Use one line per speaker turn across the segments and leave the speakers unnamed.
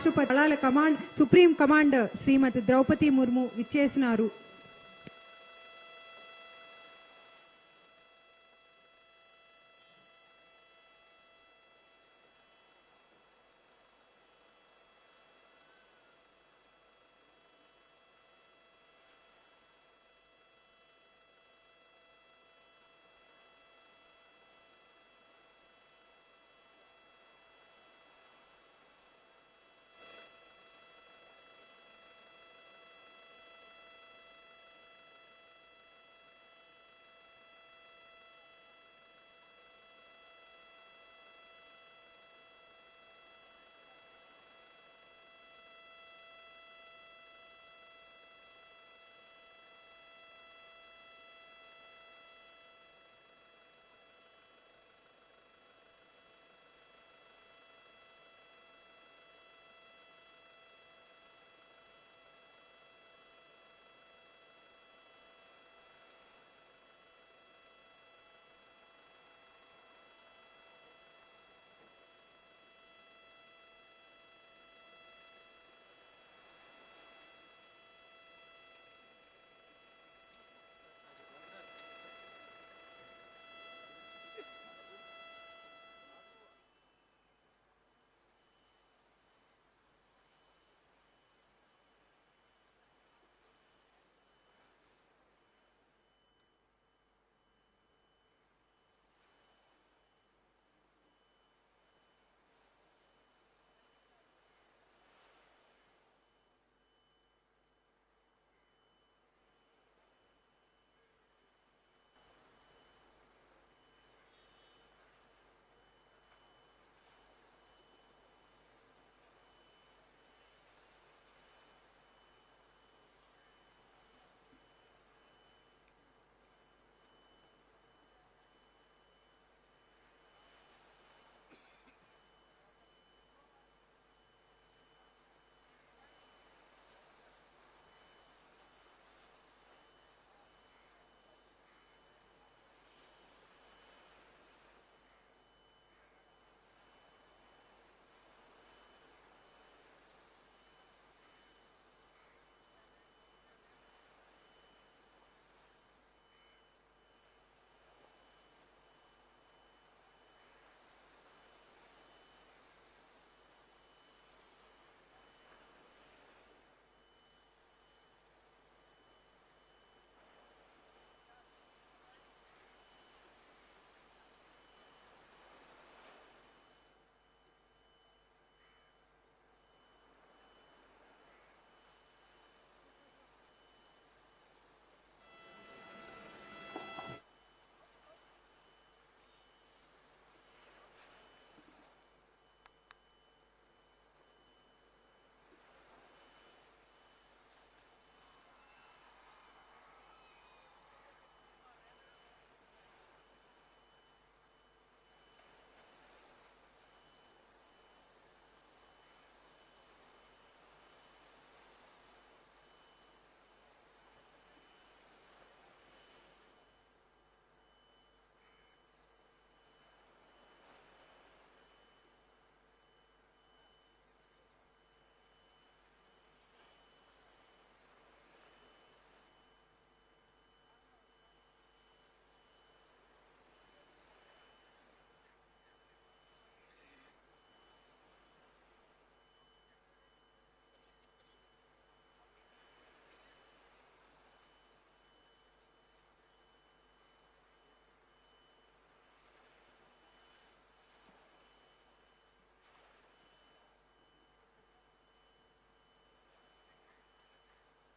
రాష్ట్రపతి దళాల supreme commander Shrimati Droupadi Murmu విచ్చేసినారు.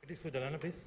It is for Jalana, please.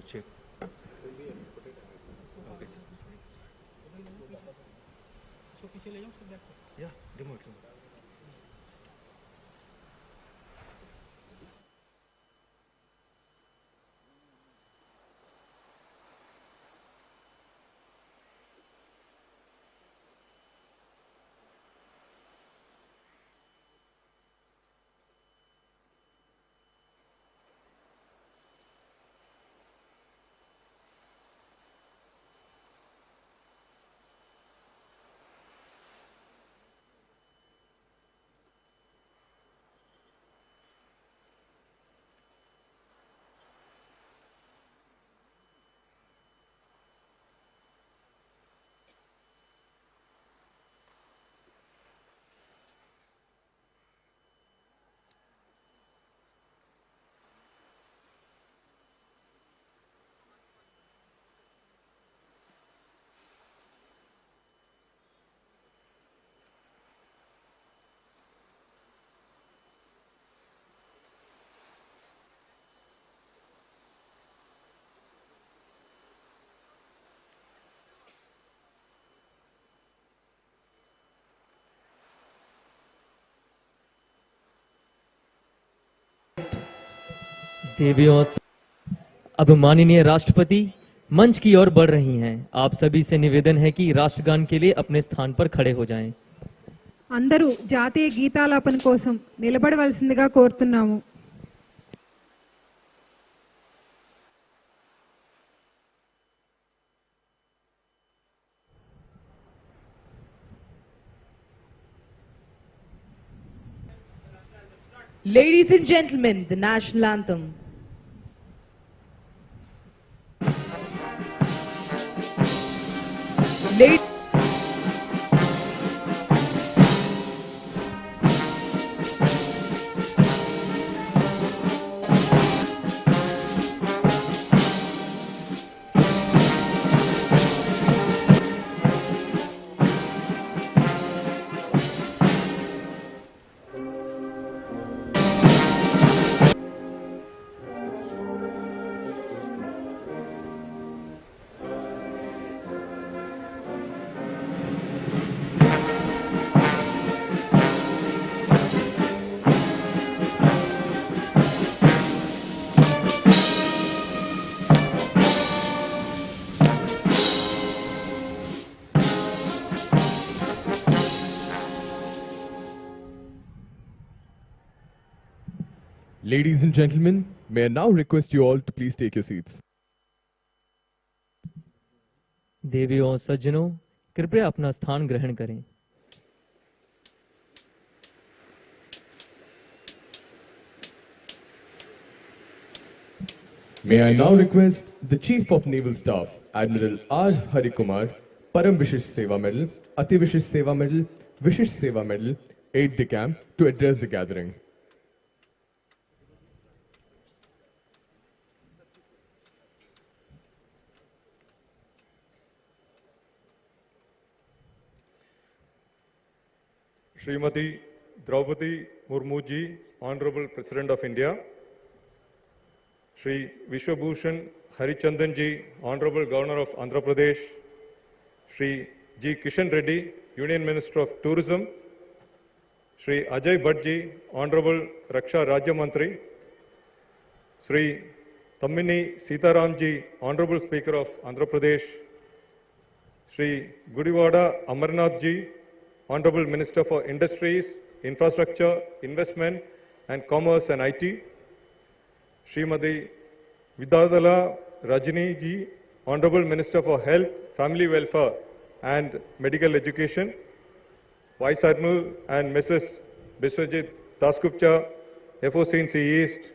check. Okay, sir. Yeah, remove it.
देवियों अब माननीय राष्ट्रपति मंच की ओर बढ़ रही हैं। आप सभी से निवेदन है कि राष्ट्रगान के लिए अपने स्थान पर खड़े हो जाएं।
అందరూ జాతీయ గీతాలాపన కోసం నిలబడవలసిందిగా కోరుతున్నాము.
Ladies and gentlemen, the national anthem. Ladies
Ladies and gentlemen, may I now request you all to please take your seats.
देवियों और सज्जनों, कृपया अपना स्थान ग्रहण करें।
May I now request the Chief of Naval Staff, Admiral R. Hari Kumar, Param Vishish Seva Medal, Ati Vishish Seva Medal, Vishish Seva Medal, aide de camp, to address the gathering.
Srimati Droupadi Murmu ji, Honorable President of India, Shri Vishwabhushan Harichandan ji, Honorable Governor of Andhra Pradesh, Shri G. Kishan Reddy, Union Minister of Tourism, Shri Ajay Bhatt ji, Honorable Raksha Rajya Mantri, Shri Tammini Sitaram ji, Honorable Speaker of Andhra Pradesh, Shri Gudivada Amarnath ji, Honorable Minister for Industries, Infrastructure, Investment and Commerce and IT, Srimati Vidadala Rajini ji, Honorable Minister for Health, Family Welfare and Medical Education, Vice Admiral and Mrs. Biswajit Dasgupta, FOC East,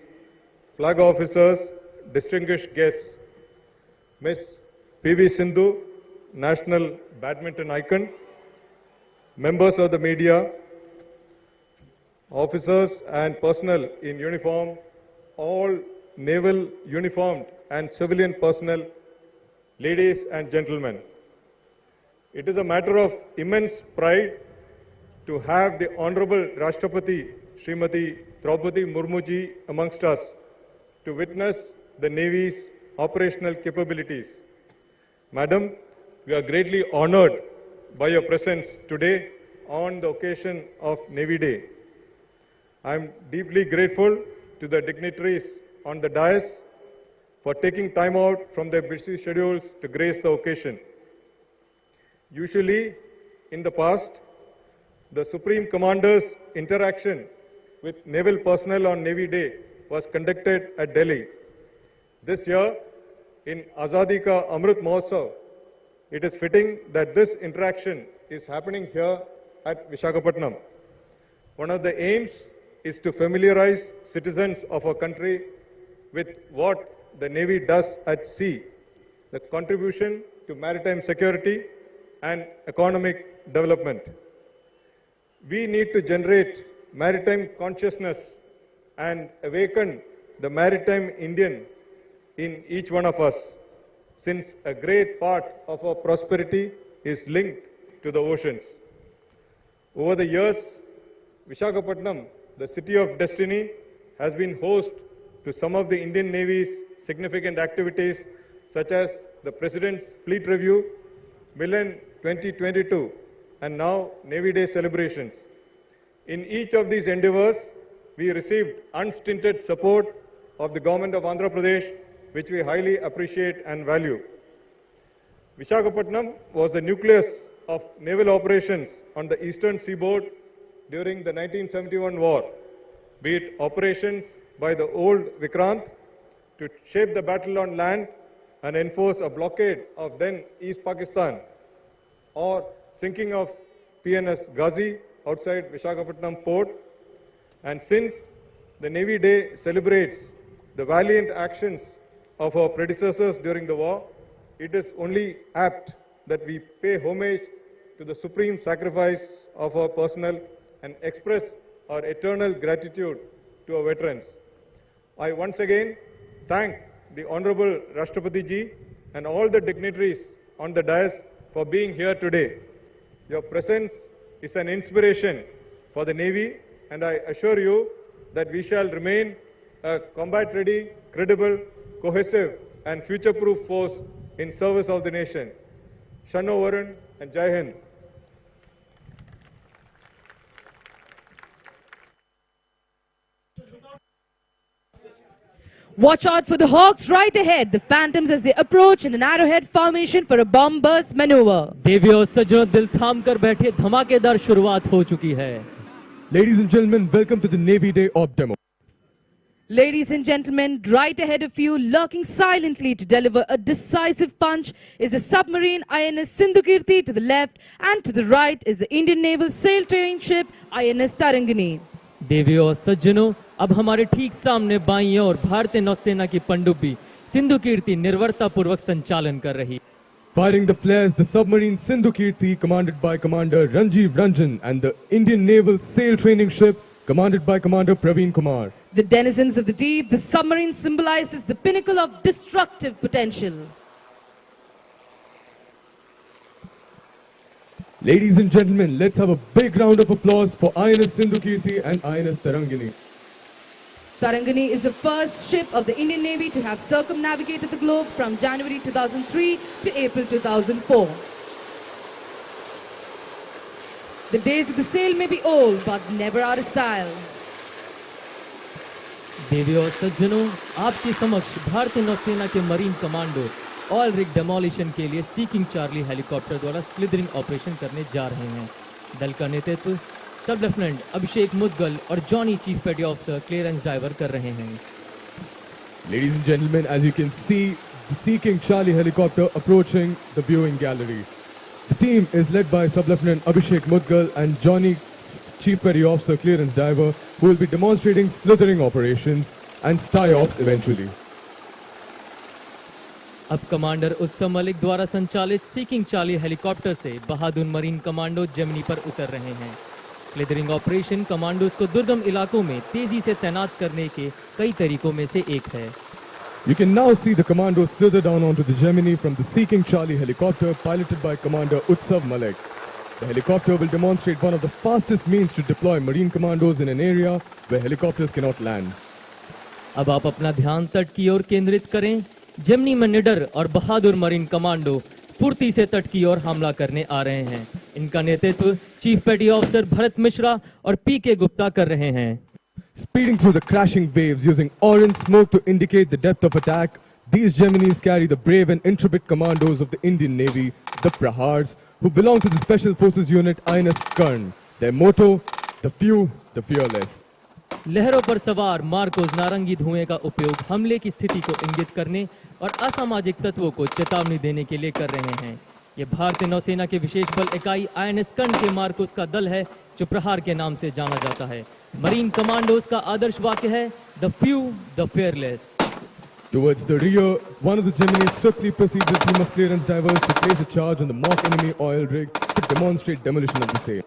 Flag Officers, distinguished guests, Ms. P.V. Sindhu, National Badminton Icon, members of the media, officers and personnel in uniform, all naval uniformed and civilian personnel, ladies and gentlemen. It is a matter of immense pride to have the Honorable Rashtrapati Srimati Droupadi Murmu ji amongst us to witness the Navy's operational capabilities. Madam, we are greatly honored by your presence today on the occasion of Navy Day. I am deeply grateful to the dignitaries on the dais for taking time out from their busy schedules to grace the occasion. Usually, in the past, the Supreme Commander's interaction with naval personnel on Navy Day was conducted at Delhi. This year, in Azadi Ka Amrit Mahotsav, it is fitting that this interaction is happening here at Visakhapatnam. One of the aims is to familiarize citizens of our country with what the Navy does at sea, the contribution to maritime security and economic development. We need to generate maritime consciousness and awaken the maritime Indian in each one of us, since a great part of our prosperity is linked to the oceans. Over the years, Visakhapatnam, the city of destiny, has been host to some of the Indian Navy's significant activities such as the President's Fleet Review, Milan 2022, and now Navy Day celebrations. In each of these endeavors, we received unstinted support of the government of Andhra Pradesh, which we highly appreciate and value. Visakhapatnam was the nucleus of naval operations on the eastern seaboard during the 1971 war, be it operations by the old Vikrant to shape the battle on land and enforce a blockade of then East Pakistan, or sinking of PNS Ghazi outside Visakhapatnam port. And since the Navy Day celebrates the valiant actions of our predecessors during the war, it is only apt that we pay homage to the supreme sacrifice of our personnel and express our eternal gratitude to our veterans. I once again thank the Honorable Rashtrapati Ji and all the dignitaries on the dais for being here today. Your presence is an inspiration for the Navy, and I assure you that we shall remain a combat-ready, credible, cohesive, and future-proof force in service of the nation. Shanno Varun and Jai Hind.
Watch out for the Hawks right ahead. The Phantoms as they approach in an arrowhead formation for a bomb burst maneuver.
देवियों और सज्जनों, दिल थाम कर बैठे, धमाकेदार शुरुआत हो चुकी है.
Ladies and gentlemen, welcome to the Navy Day Op Demo.
Ladies and gentlemen, right ahead of you, lurking silently to deliver a decisive punch, is the submarine INS Sindhukirti to the left, and to the right is the Indian Naval sail training ship INS Tarangani.
देवियों और सज्जनों, अब हमारे ठीक सामने बाईं ओर भारतीय नौसेना की पनडुब्बी सिंधु कीर्ति निर्भरता पूर्वक संचालन कर रही.
Firing the flares, the submarine Sindhukirti, commanded by Commander Ranjiv Ranjan, and the Indian Naval sail training ship, commanded by Commander Praveen Kumar.
The denizens of the deep, the submarine symbolizes the pinnacle of destructive potential.
Ladies and gentlemen, let's have a big round of applause for INS Sindhukirti and INS Tarangani.
Tarangani is the first ship of the Indian Navy to have circumnavigated the globe from January 2003 to April 2004. The days of the sail may be old, but never out of style.
देवियों और सज्जनों, आपके समक्ष भारतीय नौसेना के marine commando all rig demolition के लिए सीकिंग चार्ली हेलीकॉप्टर द्वारा स्लिदरिंग ऑपरेशन करने जा रहे हैं. दल का नेतृत्व सब लेफ्टिनेंट अभिषेक मुदगल और Johnny chief petty officer clearance driver कर रहे हैं.
Ladies and gentlemen, as you can see, the Seeking Charlie helicopter approaching the viewing gallery. The team is led by Sub-Lieutenant Abhishek Mudgal and Johnny Chief Petty Officer Clearance Diver, who will be demonstrating slithering operations and STY-ops eventually.
अब commander उत्सव मलिक द्वारा संचालित seeking Charlie helicopter से बहादुर marine commando Gemini पर उतर रहे हैं. Slithering operation commandos को दुर्गम इलाकों में तेजी से तैनात करने के कई तरीकों में से एक है.
You can now see the commandos slither down onto the Gemini from the Seeking Charlie helicopter piloted by Commander Utsav Malik. The helicopter will demonstrate one of the fastest means to deploy marine commandos in an area where helicopters cannot land.
अब आप अपना ध्यान तट की ओर केंद्रित करें. Gemini में निडर और बहादुर मरीन कमांडो फुर्ती से तट की ओर हमला करने आ रहे हैं। इनका नेतृत्व chief petty officer Bharat Mishra और पीके गुप्ता कर रहे हैं।
Speeding through the crashing waves using orange smoke to indicate the depth of attack, these Geminis carry the brave and intrepid commandos of the Indian Navy, the Prahars, who belong to the Special Forces Unit INS Karn. Their motto, the few, the fearless.
लहरों पर सवार Marcos नारंगी धुएं का उपयोग हमले की स्थिति को इंगित करने और असामाजिक तत्वों को चेतावनी देने के लिए कर रहे हैं। ये भारतीय नौसेना के विशेष बल इकाई INS कर्ण के मार्कोस का दल है, जो प्रहार के नाम से जाना जाता है। मरीन कमांडोज का आदर्श वाक्य है, the few, the fearless.
Towards the rear, one of the Geminis swiftly proceeds with a team of clearance divers to place a charge on the mock enemy oil rig to demonstrate demolition of the same.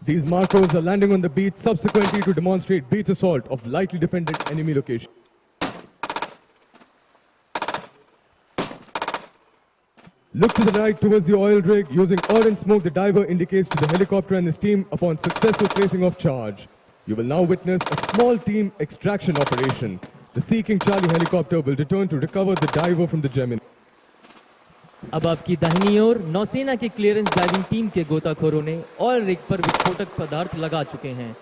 These Marcos are landing on the beach subsequently to demonstrate beach assault of lightly defended enemy location. Look to the right towards the oil rig. Using orange smoke, the diver indicates to the helicopter and his team upon successful placing of charge. You will now witness a small team extraction operation. The Sea King Charlie helicopter will return to recover the diver from the Gemini.
अब आपकी दाहिनी ओर नौसेना की clearance diving team के गोताखोरों ने oil rig पर विस्फोटक पदार्थ लगा चुके हैं।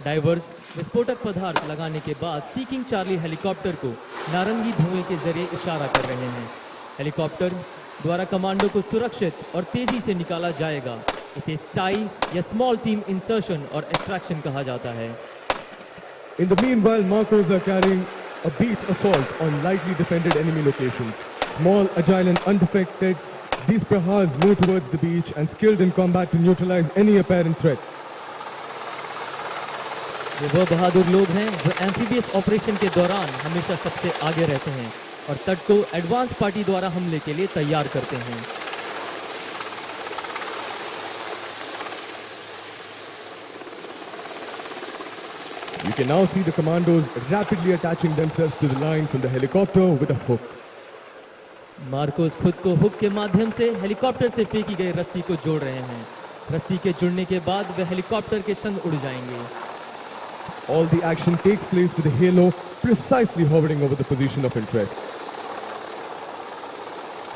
डाइवर्स विस्फोटक पदार्थ लगाने के बाद सी किंग चार्ली हेलीकॉप्टर को नारंगी धुएं के जरिए इशारा कर रहे हैं। हेलीकॉप्टर द्वारा कमांडो को सुरक्षित और तेजी से निकाला जाएगा। इसे स्टाई या स्मॉल टीम इंसर्शन और एक्सट्रैक्शन कहा जाता है।
In the meanwhile, Marcos are carrying a beach assault on lightly defended enemy locations. Small, agile and undefected, these Prahars move towards the beach and skilled in combat to neutralize any apparent threat.
ये वो बहादुर लोग हैं जो amphibious operation के दौरान हमेशा सबसे आगे रहते हैं और तट को एडवांस पार्टी द्वारा हमले के लिए तैयार करते हैं।
You can now see the commandos rapidly attaching themselves to the line from the helicopter with a hook.
Marcos खुद को हुक के माध्यम से हेलीकॉप्टर से फेंकी गई रस्सी को जोड़ रहे हैं। रस्सी के जुड़ने के बाद वे हेलीकॉप्टर के संग उड़ जाएंगे।
All the action takes place with the halo precisely hovering over the position of interest.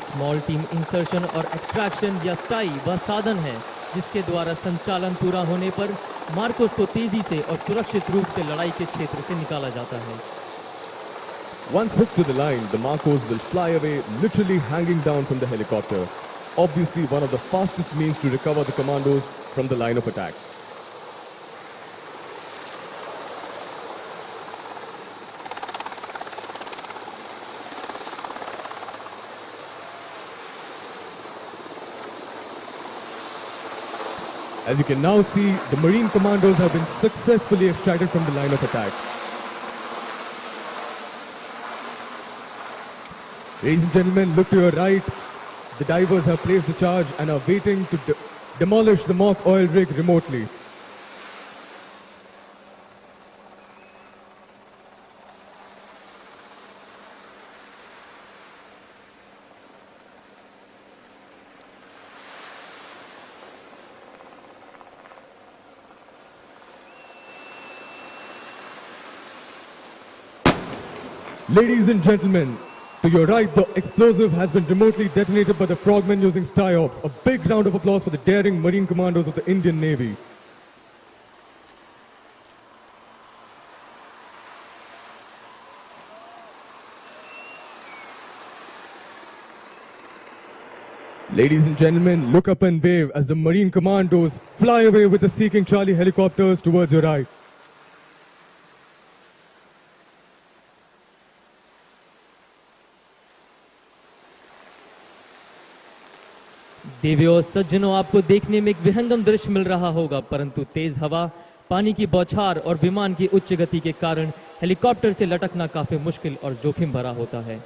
Small team insertion और एक्सट्रैक्शन या स्टाई वह साधन है जिसके द्वारा संचालन पूरा होने पर मार्कोस को तेजी से और सुरक्षित रूप से लड़ाई के क्षेत्र से निकाला जाता है।
Once hooked to the line, the Marcos will fly away, literally hanging down from the helicopter. Obviously, one of the fastest means to recover the commandos from the line of attack. As you can now see, the Marine commandos have been successfully extracted from the line of attack. Ladies and gentlemen, look to your right. The divers have placed the charge and are waiting to demolish the mock oil rig remotely. Ladies and gentlemen, to your right, the explosive has been remotely detonated by the frogmen using STIOPS. A big round of applause for the daring Marine commandos of the Indian Navy. Ladies and gentlemen, look up and wave as the Marine commandos fly away with the Sea King Charlie helicopters towards your right.
देवियों और सज्जनों, आपको देखने में एक विहंगम दृश्य मिल रहा होगा, परंतु तेज हवा, पानी की बौछार और विमान की उच्च गति के कारण हेलीकॉप्टर से लटकना काफी मुश्किल और जोखिम भरा होता है।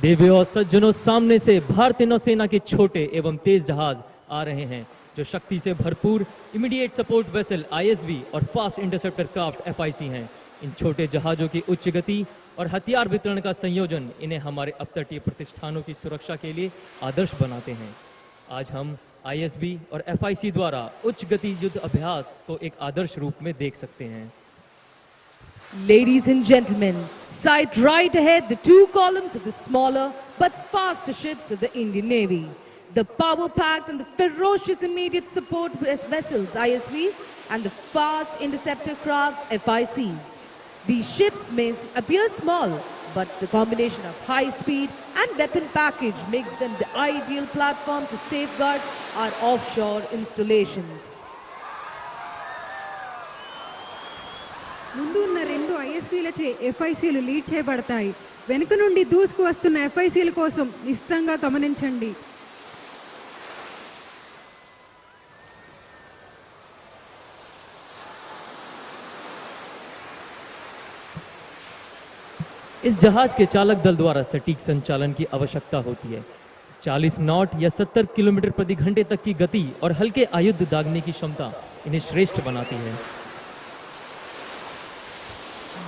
देवियों और सज्जनों, सामने से भारतीय नौसेना के छोटे एवं तेज जहाज आ रहे हैं जो शक्ति से भरपूर इमीडिएट सपोर्ट वेसल ISV और फास्ट इंटरसेप्टर क्राफ्ट FIC हैं। इन छोटे जहाजों की उच्च गति और हथियार वितरण का संयोजन इन्हें हमारे अपतटीय प्रतिष्ठानों की सुरक्षा के लिए आदर्श बनाते हैं। आज हम ISV और FIC द्वारा उच्च गति युद्ध अभ्यास को एक आदर्श रूप में देख सकते हैं।
Ladies and gentlemen, sight right ahead the two columns of the smaller but faster ships of the Indian Navy. The power-packed and the ferocious immediate support vessels ISVs and the fast interceptor crafts FICs. These ships may appear small, but the combination of high speed and weapon package makes them the ideal platform to safeguard our offshore installations.
ముందు ఉన్న రెండు ఐఎస్వీలచే ఎఫ్ఐసీలు lead చేయబడతాయి. వెనుక నుండి దూసుకు వస్తున్న ఎఫ్ఐసీల కోసం నిశ్చితంగా గమనించండి.
इस जहाज के चालक दल द्वारा सटीक संचालन की आवश्यकता होती है. 40 नॉट या 70 किलोमीटर प्रति घंटे तक की गति और हल्के आयुध दागने की क्षमता इन्हें श्रेष्ठ बनाती है.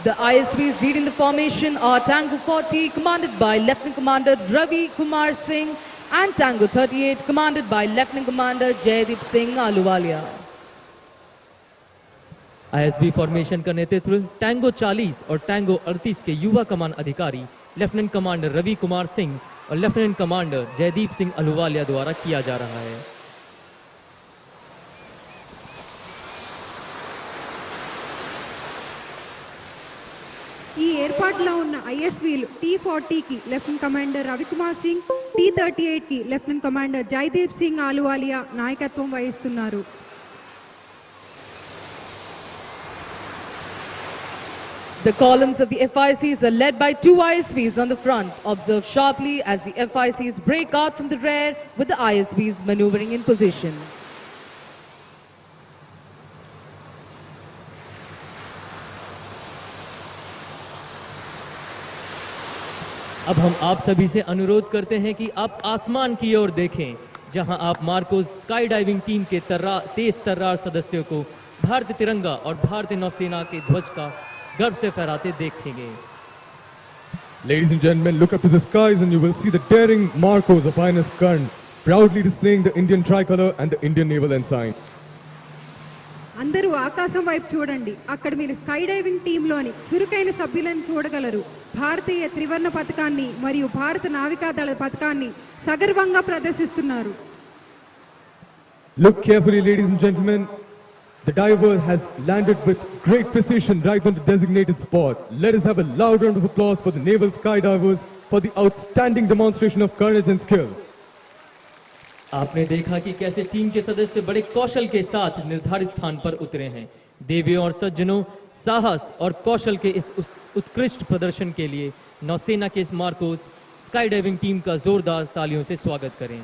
The ISVs leading the formation are Tango 40, commanded by Lieutenant Commander Ravi Kumar Singh, and Tango 38, commanded by Lieutenant Commander Jaideep Singh Ahluwalia.
ISB formation का नेतृत्व टैंगो 40 और टैंगो 38 के युवा कमान अधिकारी लेफ्टिनेंट कमांडर रवि कुमार सिंह और लेफ्टिनेंट कमांडर जयदीप सिंह अहलूवालिया द्वारा किया जा रहा है.
ఈ ఏర్పాటులో ఉన్న ఐఎస్వీలు T40కి లెఫ్టినెంట్ కమాండర్ రవికుమార్ సింగ్, T38కి లెఫ్టినెంట్ కమాండర్ జైదీప్ సింగ్ ఆలువాలియా నాయకత్వం వహిస్తున్నారు.
The columns of the FICs are led by two ISVs on the front. Observe sharply as the FICs break out from the rear with the ISVs maneuvering in position.
अब हम आप सभी से अनुरोध करते हैं कि आप आसमान की ओर देखें, जहां आप मार्कोस स्काई डाइविंग टीम के तेज तर्रार सदस्यों को भारतीय तिरंगा और भारतीय नौसेना के ध्वज का गर्व से फहराते देखेंगे.
Ladies and gentlemen, look up to the skies and you will see the daring Marcos of INS Karn proudly displaying the Indian tricolor and the Indian naval ensign.
అందరూ ఆకాశం వైపు చూడండి. అక్కడ మీరు స్కై డైవింగ్ టీంలోని చురుకైన సభ్యులను చూడగలరు. భారతీయ త్రివర్ణ పతాకాన్ని మరియు భారత నావికాదళ పతాకాన్ని సగర్వంగా ప్రదర్శిస్తున్నారు.
Look carefully, ladies and gentlemen. The diver has landed with great precision right on the designated spot. Let us have a loud round of applause for the naval skydivers for the outstanding demonstration of courage and skill.
आपने देखा कि कैसे team के सदस्य बड़े कौशल के साथ निर्धारित स्थान पर उतरे हैं. देवियों और सज्जनों, साहस और कौशल के इस उत्कृष्ट प्रदर्शन के लिए नौसेना के इस मार्कोस स्काई डाइविंग टीम का जोरदार तालियों से स्वागत करें.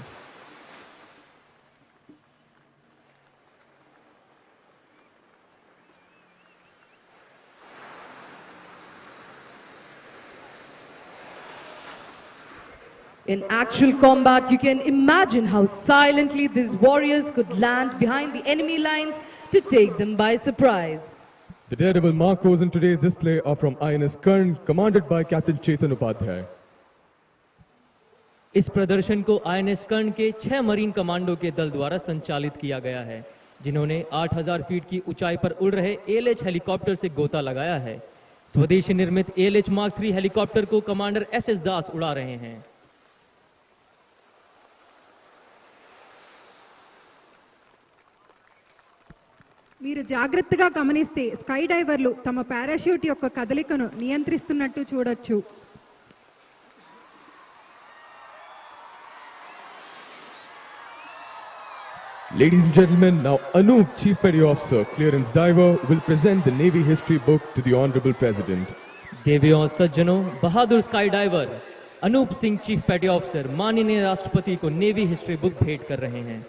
In actual combat, you can imagine how silently these warriors could land behind the enemy lines to take them by surprise.
The daredevil Marcos in today's display are from INS Karn, commanded by Captain Chetan Upadhyay.
इस प्रदर्शन को INS कर्ण के 6 marine commando के दल द्वारा संचालित किया गया है, जिन्होंने 8000 फीट की ऊंचाई पर उड़ रहे ALH हेलीकॉप्टर से गोता लगाया है. स्वदेशी निर्मित ALH Mark III हेलीकॉप्टर को कमांडर SS दास उड़ा रहे हैं.
మీరు జాగ్రత్తగా గమనిస్తే స్కై డైవర్లు తమ పారాషూట్ యొక్క కదలికను నియంత్రిస్తున్నట్టు చూడొచ్చు.
Ladies and gentlemen, now Anup, Chief Petty Officer, Clearance Diver, will present the Navy History Book to the Honorable President.
देवियों और सज्जनों, बहादुर sky diver Anoop Singh, chief petty officer, माननीय राष्ट्रपति को नेवी हिस्ट्री बुक भेंट कर रहे हैं.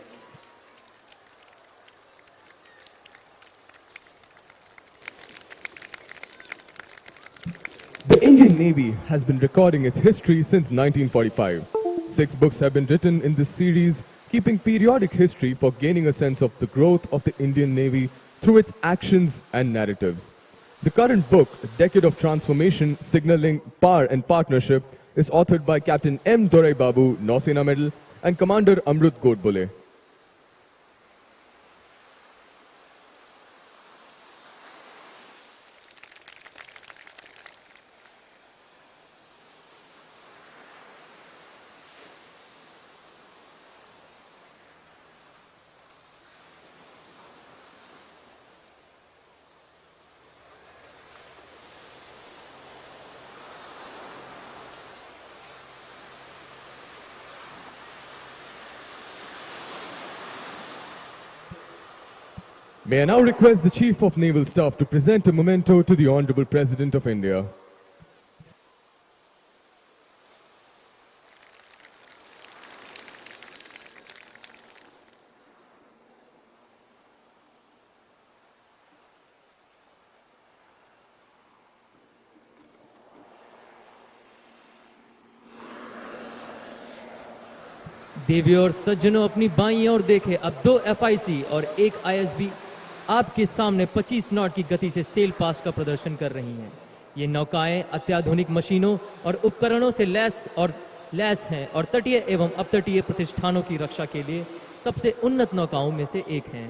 The Indian Navy has been recording its history since 1945. 6 books have been written in this series, keeping periodic history for gaining a sense of the growth of the Indian Navy through its actions and narratives. The current book, A Decade of Transformation, Signaling Power and Partnership, is authored by Captain M. Dorai Babu, Nausena Medal, and Commander Amrut Godbole. May I now request the Chief of Naval Staff to present a memento to the Honorable President of India.
देवियों और सज्जनों, अपनी बाईं ओर देखें। अब 2 FIC और 1 ISB आपके सामने 25 नॉट की गति से सेल पास्ट का प्रदर्शन कर रही हैं। ये नौकाएं अत्याधुनिक मशीनों और उपकरणों से लैस हैं और तटीय एवं अपतटीय प्रतिष्ठानों की रक्षा के लिए सबसे उन्नत नौकाओं में से एक हैं।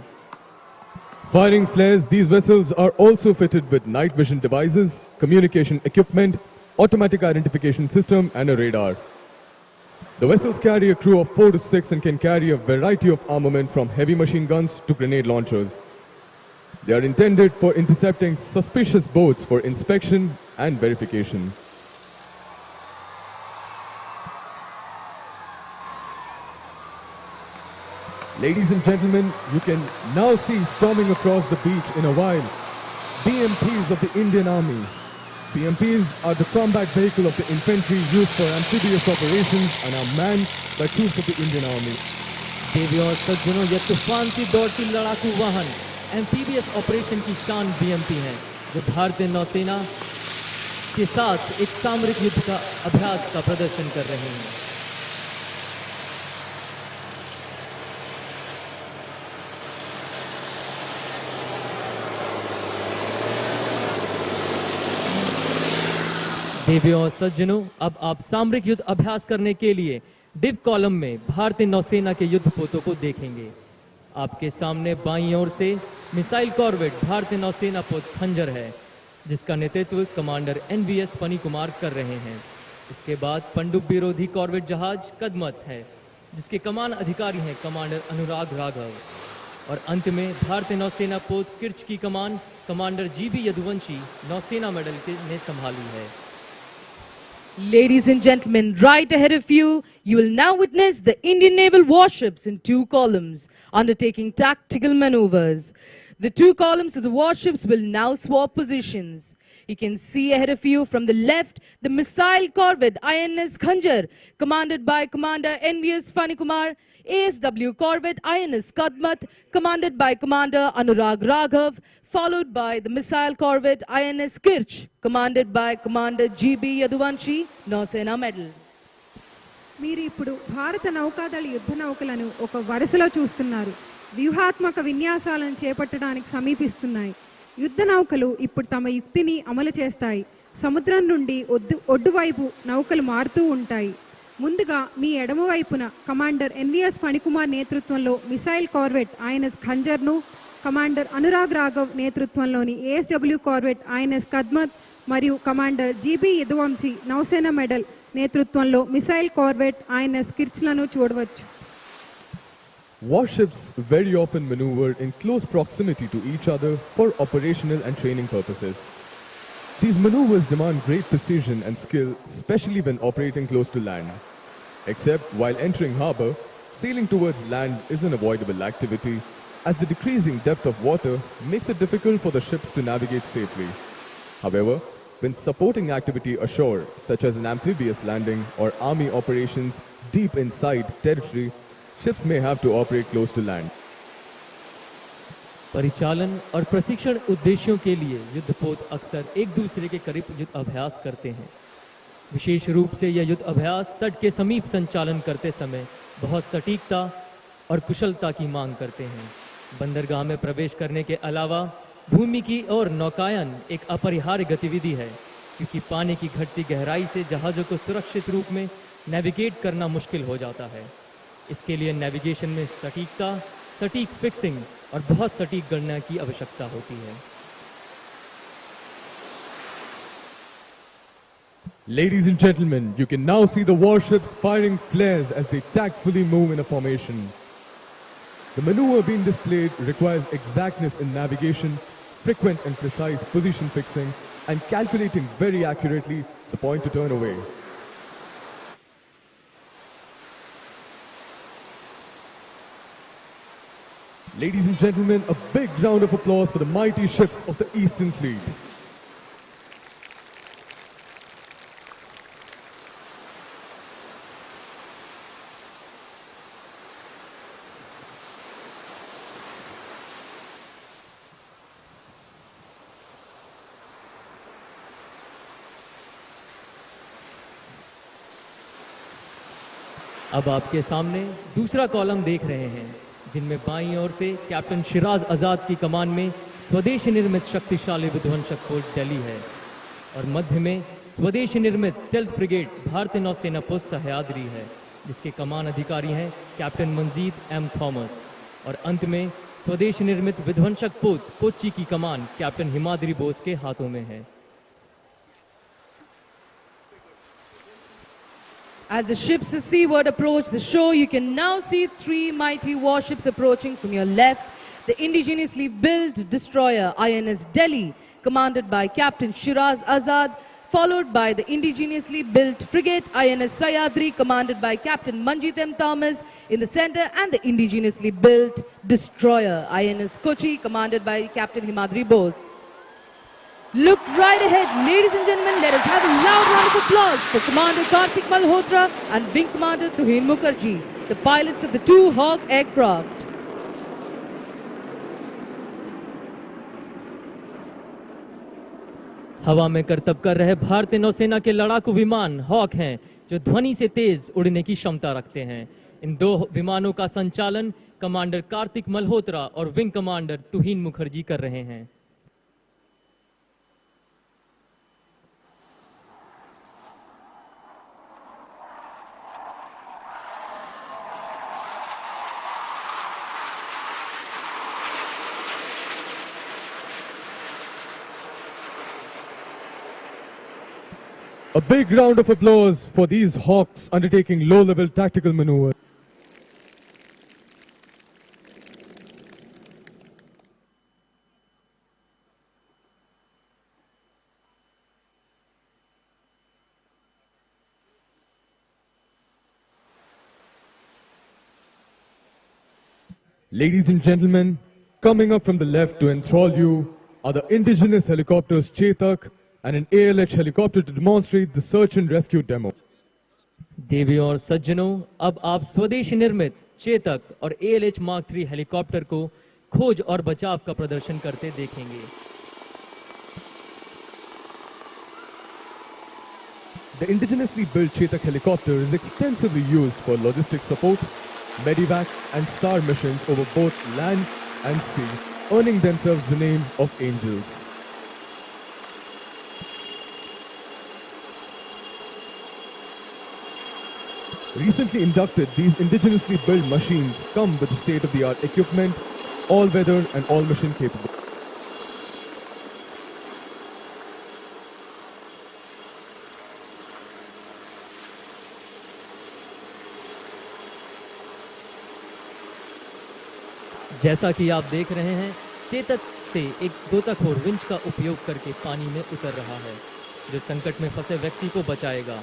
Firing flares, these vessels are also fitted with night vision devices, communication equipment, automatic identification system and a radar. The vessels carry a crew of 4 to 6 and can carry a variety of armament from heavy machine guns to grenade launchers. They are intended for intercepting suspicious boats for inspection and verification. Ladies and gentlemen, you can now see storming across the beach in a while BMPs of the Indian Army. BMPs are the combat vehicle of the infantry used for amphibious operations and are manned by troops of the Indian Army.
देवियों और सज्जनों, यह तूफान सी दौड़ती लड़ाकू वाहन amphibious operation की शान BMP हैं, जो भारतीय नौसेना के साथ एक सामरिक युद्ध का अभ्यास का प्रदर्शन कर रहे हैं। देवियों और सज्जनों, अब आप सामरिक युद्ध अभ्यास करने के लिए डिव कॉलम में भारतीय नौसेना के युद्धपोतों को देखेंगे। आपके सामने बाईं ओर से मिसाइल कॉर्वेट भारतीय नौसेना पोत खंजर है, जिसका नेतृत्व कमांडर NVS फनी कुमार कर रहे हैं। इसके बाद पनडुब्बी विरोधी कॉर्वेट जहाज कदमत है, जिसके कमान अधिकारी हैं कमांडर अनुराग राघव। और अंत में भारतीय नौसेना पोत किर्च की कमान कमांडर GB यदुवंशी नौसेना मेडल ने संभाली है।
Ladies and gentlemen, right ahead of you, you will now witness the Indian naval warships in 2 columns, undertaking tactical maneuvers. The 2 columns of the warships will now swap positions. You can see ahead of you from the left, the missile corvette INS Khanjar, commanded by Commander NVS Fani Kumar, ASW corvette INS Kadmat, commanded by Commander Anurag Raghav, followed by the missile corvette INS Kirch, commanded by Commander GB Yaduvanshi, Nausena Medal.
మీరు ఇప్పుడు భారత నౌకాదళ యుద్ధ నౌకలను ఒక వరుసలో చూస్తున్నారు. వ్యూహాత్మక విన్యాసాలను చేపట్టడానికి సమీపిస్తున్నాయి. యుద్ధ నౌకలు ఇప్పుడు తమ యుక్తిని అమలు చేస్తాయి. సముద్రం నుండి ఒడ్డు వైపు నౌకలు మారుతూ ఉంటాయి. ముందుగా మీ ఎడమ వైపున కమాండర్ NVS ఫణికుమార్ నేతృత్వంలో మిసైల్ కార్వెట్ INS ఖంజర్ను, కమాండర్ అనురాగ్ రాఘవ్ నేతృత్వంలోని ASW కార్వెట్ INS కద్మత్ మరియు commander GB Yaduvanshi Nausena medal నేతృత్వంలో మిసైల్ కార్వెట్ INS కిర్చ్లను చూడవచ్చు.
Warships very often maneuver in close proximity to each other for operational and training purposes. These maneuvers demand great precision and skill, especially when operating close to land. Except while entering harbor, sailing towards land is an avoidable activity, as the decreasing depth of water makes it difficult for the ships to navigate safely. However, when supporting activity ashore, such as an amphibious landing or army operations deep inside territory, ships may have to operate close to land.
परिचालन और प्रशिक्षण उद्देश्यों के लिए युद्धपोत अक्सर एक दूसरे के करीब युद्ध अभ्यास करते हैं। विशेष रूप से यह युद्ध अभ्यास तट के समीप संचालन करते समय बहुत सटीकता और कुशलता की मांग करते हैं। बंदरगाह में प्रवेश करने के अलावा भूमि की और नौकायन एक अपरिहार्य गतिविधि है, क्योंकि पानी की घटती गहराई से जहाज़ों को सुरक्षित रूप में नेविगेट करना मुश्किल हो जाता है। इसके लिए नेविगेशन में सटीकता, सटीक फिक्सिंग और बहुत सटीक गणना की आवश्यकता होती है।
Ladies and gentlemen, you can now see the warships firing flares as they tactfully move in a formation. The maneuver being displayed requires exactness in navigation, frequent and precise position fixing, and calculating very accurately the point to turn away. Ladies and gentlemen, a big round of applause for the mighty ships of the Eastern Fleet.
अब आपके सामने दूसरा column देख रहे हैं, जिनमें बाईं ओर से कैप्टन शिराज आज़ाद की कमान में स्वदेशी निर्मित शक्तिशाली विध्वंसक पोत दिल्ली है और मध्य में स्वदेशी निर्मित स्टेल्थ फ्रिगेट भारतीय नौसेना पोत सह्याद्री है, जिसके कमान अधिकारी हैं कैप्टन मंजीत एम थॉमस, और अंत में स्वदेशी निर्मित विध्वंसक पोत कोच्चि की कमान कैप्टन हिमाद्री बोस के हाथों में है।
As the ships to seaward approach the shore, you can now see three mighty warships approaching from your left. The indigenously built destroyer INS Delhi, commanded by Captain Shiraz Azad, followed by the indigenously built frigate INS Sayadri, commanded by Captain Manjit M. Thomas in the center, and the indigenously built destroyer INS Kochi, commanded by Captain Himadri Bose. Look right ahead, ladies and gentlemen, let us have a loud round of applause for Commander Kartik Malhotra and Wing Commander Tuhin Mukherjee, the pilots of the two Hawk aircraft.
हवा में करतब कर रहे भारतीय नौसेना के लड़ाकू विमान हॉक हैं, जो ध्वनि से तेज उड़ने की क्षमता रखते हैं। इन दो विमानों का संचालन कमांडर कार्तिक मल्होत्रा और विंग कमांडर तुहिन मुखर्जी कर रहे हैं।
A big round of applause for these Hawks undertaking low-level tactical maneuver. Ladies and gentlemen, coming up from the left to enthrall you are the indigenous helicopters Chetak and an ALH helicopter to demonstrate the search and rescue demo.
देवियों और सज्जनों, अब आप स्वदेशी निर्मित चेतक और ALH mark 3 helicopter को खोज और बचाव का प्रदर्शन करते देखेंगे।
The indigenously built Chetak helicopter is extensively used for logistic support, medevac and SAR missions over both land and sea, earning themselves the name of angels. Recently inducted, these indigenously built machines come with the state-of-the-art equipment, all-weather and all-mission capable.
जैसा कि आप देख रहे हैं, चेतक से एक गोताखोर winch का उपयोग करके पानी में उतर रहा है, जो संकट में फंसे व्यक्ति को बचाएगा।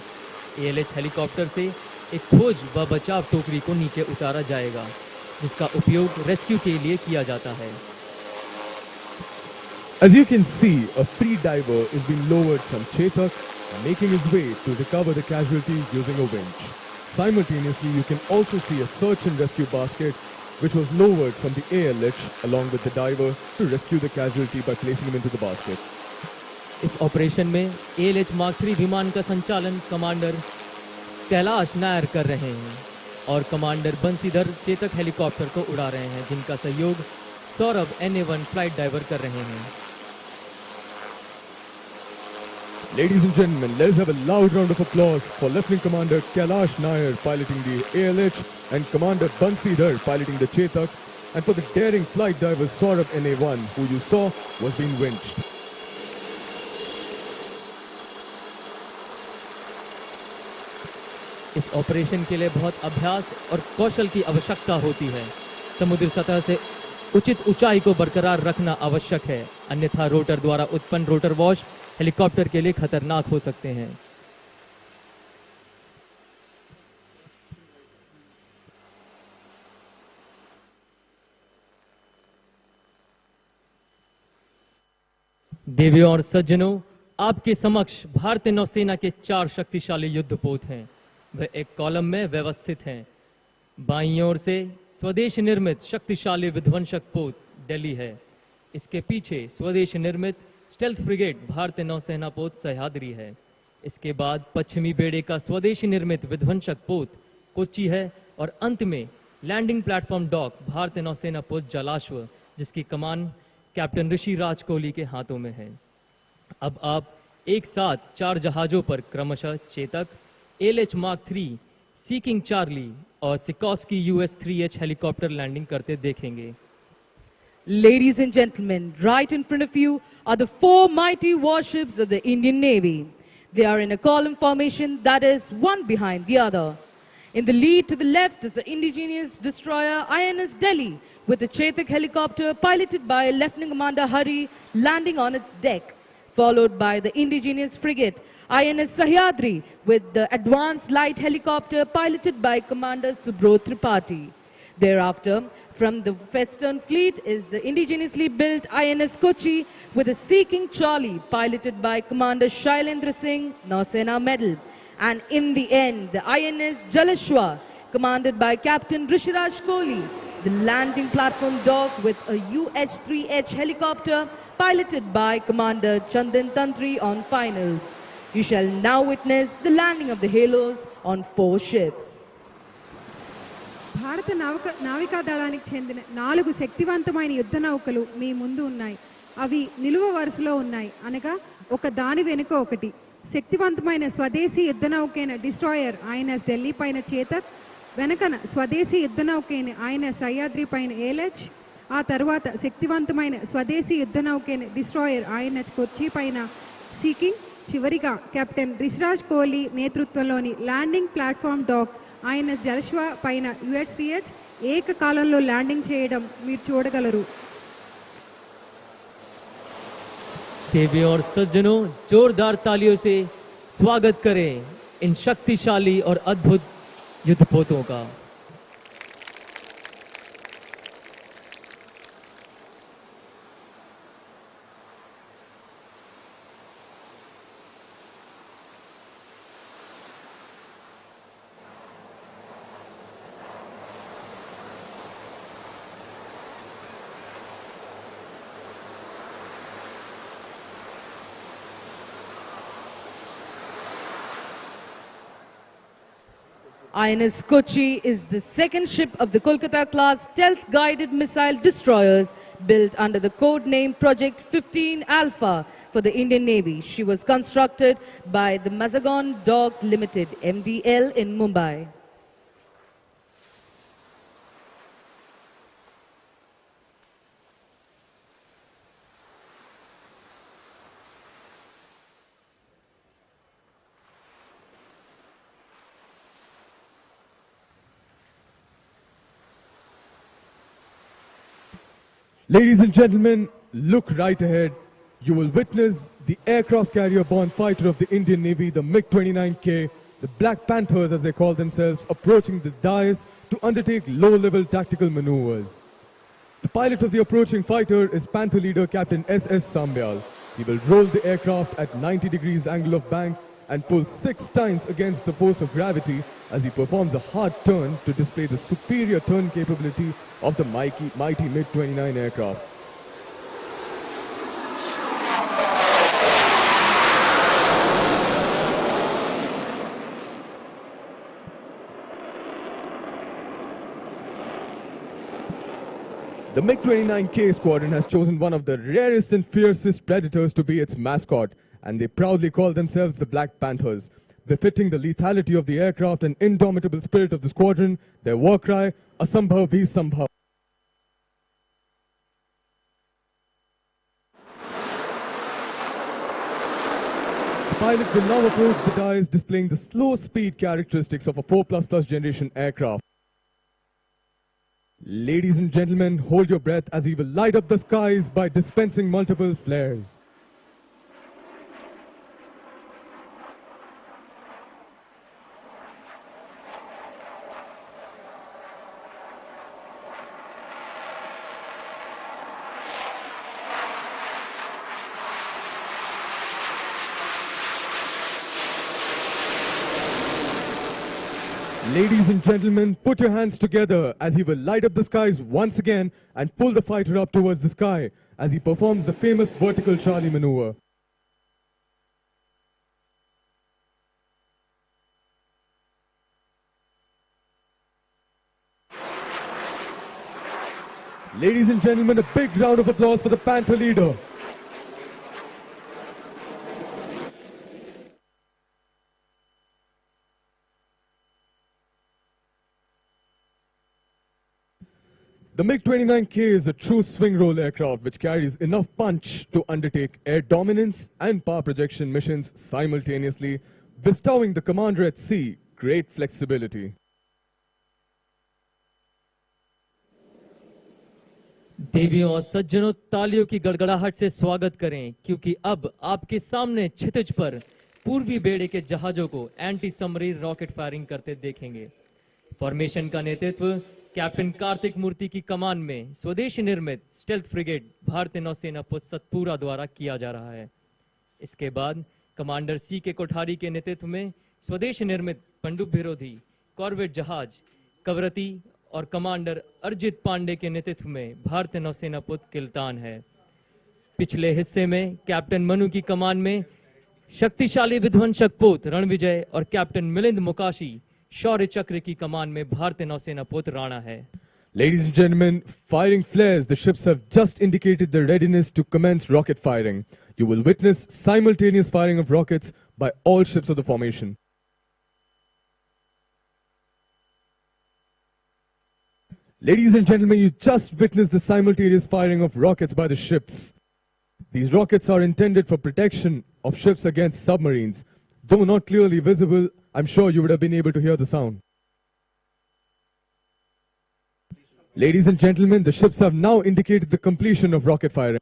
ALH हेलीकॉप्टर से एक खोज व बचाव टोकरी को नीचे उतारा जाएगा, जिसका उपयोग रेस्क्यू के लिए किया जाता है।
As you can see, a free diver is being lowered from Chetak, making his way to recover the casualty using a winch. Simultaneously, you can also see a search and rescue basket, which was lowered from the ALH along with the diver to rescue the casualty by placing him into the basket.
इस operation में ALH mark 3 विमान का संचालन commander Kailash Nair कर रहे हैं और commander Bansidhar Chetak helicopter को उड़ा रहे हैं, जिनका सहयोग सौरभ NA1 फ्लाइट डाइवर कर रहे हैं।
Ladies and gentlemen, let's have a loud round of applause for Lieutenant Commander Kailash Nair piloting the ALH and Commander Bansidhar piloting the Chetak, and for the daring flight diver Saurabh NA1, who you saw was being winched.
इस operation के लिए बहुत अभ्यास और कौशल की आवश्यकता होती है। समुद्र सतह से उचित ऊंचाई को बरकरार रखना आवश्यक है, अन्यथा रोटर द्वारा उत्पन्न रोटर वॉश हेलीकॉप्टर के लिए खतरनाक हो सकते हैं। देवियों और सज्जनों, आपके समक्ष भारतीय नौसेना के 4 शक्तिशाली युद्धपोत हैं। वे एक कॉलम में व्यवस्थित हैं। बाईं ओर से स्वदेश निर्मित शक्तिशाली विध्वंसक पोत दिल्ली है। इसके पीछे स्वदेश निर्मित स्टेल्थ फ्रिगेट भारतीय नौसेना पोत सह्याद्री है। इसके बाद पश्चिमी बेड़े का स्वदेशी निर्मित विध्वंसक पोत कोच्चि है और अंत में लैंडिंग प्लेटफॉर्म डॉक भारतीय नौसेना पोत जलाश्व, जिसकी कमान कैप्टन ऋषि राज कोहली के हाथों में है। अब आप एक साथ 4 जहाजों पर क्रमशः Chetak, LH mark 3, seeking Charlie और सिकोस्की US-3H हेलीकॉप्टर लैंडिंग करते देखेंगे।
Ladies and gentlemen, right in front of you are the 4 mighty warships of the Indian Navy. They are in a column formation, that is, one behind the other. In the lead to the left is the indigenous destroyer INS Delhi with a Chetak helicopter piloted by Lieutenant Commander Hari landing on its deck, followed by the indigenous frigate INS Sahyadri with the advanced light helicopter piloted by Commander Subro Tripathi. Thereafter, from the Western Fleet is the indigenously built INS Kochi with a Seeking Charlie piloted by Commander Shailendra Singh, Nausena Medal. And in the end, the INS Jalashwa, commanded by Captain Rishiraj Kohli, the landing platform dock with a UH-3H helicopter piloted by Commander Chandan Tantri on finals. You shall now witness the landing of the Halos on 4 ships.
భారత నావికా దళానికి చెందిన 4 శక్తివంతమైన యుద్ధ నౌకలు మీ ముందు ఉన్నాయి. అవి నిలువ వరుసలో ఉన్నాయి, అనగా ఒక దాని వెనుక ఒకటి. శక్తివంతమైన స్వదేశీ యుద్ధ నౌకైన డిస్ట్రాయర్ ఐఎన్ఎస్ ఢిల్లీ పైన చేతక్, వెనకన స్వదేశీ యుద్ధ నౌకైన ఐఎన్ఎస్ సహ్యాద్రి పైన ఏలెచ్, ఆ తర్వాత శక్తివంతమైన స్వదేశీ యుద్ధ నౌకైన డిస్ట్రాయర్ ఐఎన్ఎస్ కొచ్చి పైన సీకింగ్, చివరిగా కెప్టెన్ రిషిరాజ్ కోహ్లీ నేతృత్వంలోని ల్యాండింగ్ ప్లాట్ఫామ్ డాక్ ఐఎన్ఎస్ జలశ్వ పైన UH-3H ఏకకాలంలో ల్యాండింగ్ చేయడం మీరు చూడగలరు.
देवियों और सज्जनों, जोरदार तालियों से स्वागत करें इन शक्तिशाली और अद्भुत युद्धपोतों का।
INS Kochi is the second ship of the Kolkata-class stealth-guided missile destroyers built under the code name Project 15 Alpha for the Indian Navy. She was constructed by the Mazagon Dock Limited, MDL, in Mumbai.
Ladies and gentlemen, look right ahead. You will witness the aircraft carrier-borne fighter of the Indian Navy, the MiG-29K, the Black Panthers as they call themselves, approaching the dais to undertake low-level tactical maneuvers. The pilot of the approaching fighter is Panther leader Captain S.S. Sambyal. He will roll the aircraft at 90 degrees angle of bank and pull 6 times against the force of gravity as he performs a hard turn to display the superior turn capability of the mighty MiG-29 aircraft. The MiG-29K squadron has chosen one of the rarest and fiercest predators to be its mascot, and they proudly call themselves the Black Panthers. Befitting the lethality of the aircraft and indomitable spirit of the squadron, their war cry, Asambhav bhi Sambhav. The pilot will now approach the dais displaying the slow speed characteristics of a 4++ generation aircraft. Ladies and gentlemen, hold your breath as he will light up the skies by dispensing multiple flares. Ladies and gentlemen, put your hands together as he will light up the skies once again and pull the fighter up towards the sky as he performs the famous vertical Charlie maneuver. Ladies and gentlemen, a big round of applause for the Panther leader. The MiG-29K is a true swing roll aircraft which carries enough punch to undertake air dominance and power projection missions simultaneously, bestowing the commander at sea great flexibility.
देवियों और सज्जनों, तालियों की गड़गड़ाहट से स्वागत करें, क्योंकि अब आपके सामने क्षितिज पर पूर्वी बेड़े के जहाजों को एंटी सबमरीन रॉकेट फायरिंग करते देखेंगे। फॉर्मेशन का नेतृत्व कैप्टन कार्तिक मूर्ति की कमान में स्वदेशी निर्मित स्टेल्थ फ्रिगेट भारतीय नौसेना सतपुरा द्वारा किया जा रहा है। इसके बाद कमांडर सी के कोठारी के नेतृत्व में स्वदेशी निर्मित पनडुब्बी विरोधी कॉर्वेट जहाज कवरती और कमांडर अर्जित पांडे के नेतृत्व में भारतीय नौसेना किल्तान है। पिछले हिस्से में कैप्टन मनु की कमान में शक्तिशाली विध्वंसक पोत रणविजय और कैप्टन मिलिंद मुकाशी शौर्य चक्र की कमान में भारतीय नौसेना राणा है।
Ladies and gentlemen, firing flares, the ships have just indicated their readiness to commence rocket firing. You will witness simultaneous firing of rockets by all ships of the formation. Ladies and gentlemen, you just witnessed the simultaneous firing of rockets by the ships. These rockets are intended for protection of ships against submarines. Though not clearly visible, I'm sure you would have been able to hear the sound. Ladies and gentlemen, the ships have now indicated the completion of rocket firing.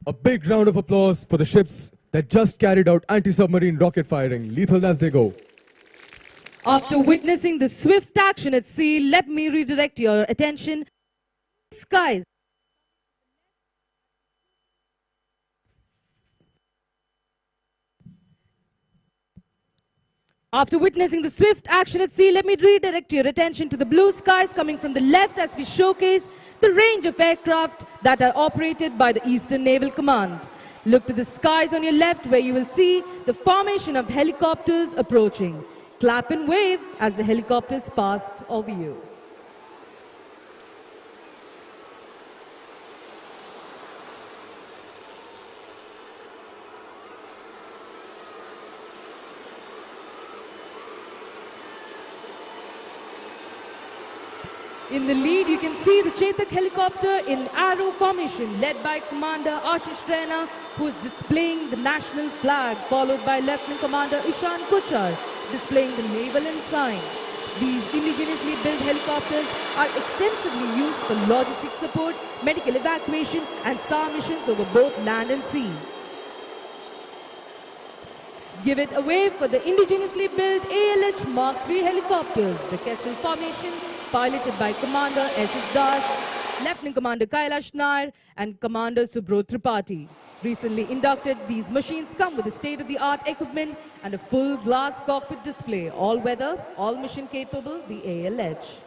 A big round of applause for the ships that just carried out anti-submarine rocket firing, lethal as they go.
After witnessing the swift action at sea, let me redirect your attention to skies. After witnessing the swift action at sea, let me redirect your attention to the blue skies coming from the left as we showcase the range of aircraft that are operated by the Eastern Naval Command. Look to the skies on your left where you will see the formation of helicopters approaching. Clap and wave as the helicopters passed over you. In the lead, you can see the Chetak helicopter in arrow formation led by Commander Ashish Raina, who is displaying the national flag, followed by Lieutenant Commander Ishan Kuchar, displaying the naval ensign. These indigenously built helicopters are extensively used for logistic support, medical evacuation and SAR missions over both land and sea. Give it a wave for the indigenously built ALH Mark III helicopters, the Kestrel formation, piloted by Commander S.S. Das, Lieutenant Commander Kailash Nair and Commander Subro Tripathi. Recently inducted, these machines come with state-of-the-art equipment and a full glass cockpit display, all-weather, all-mission capable, the ALH.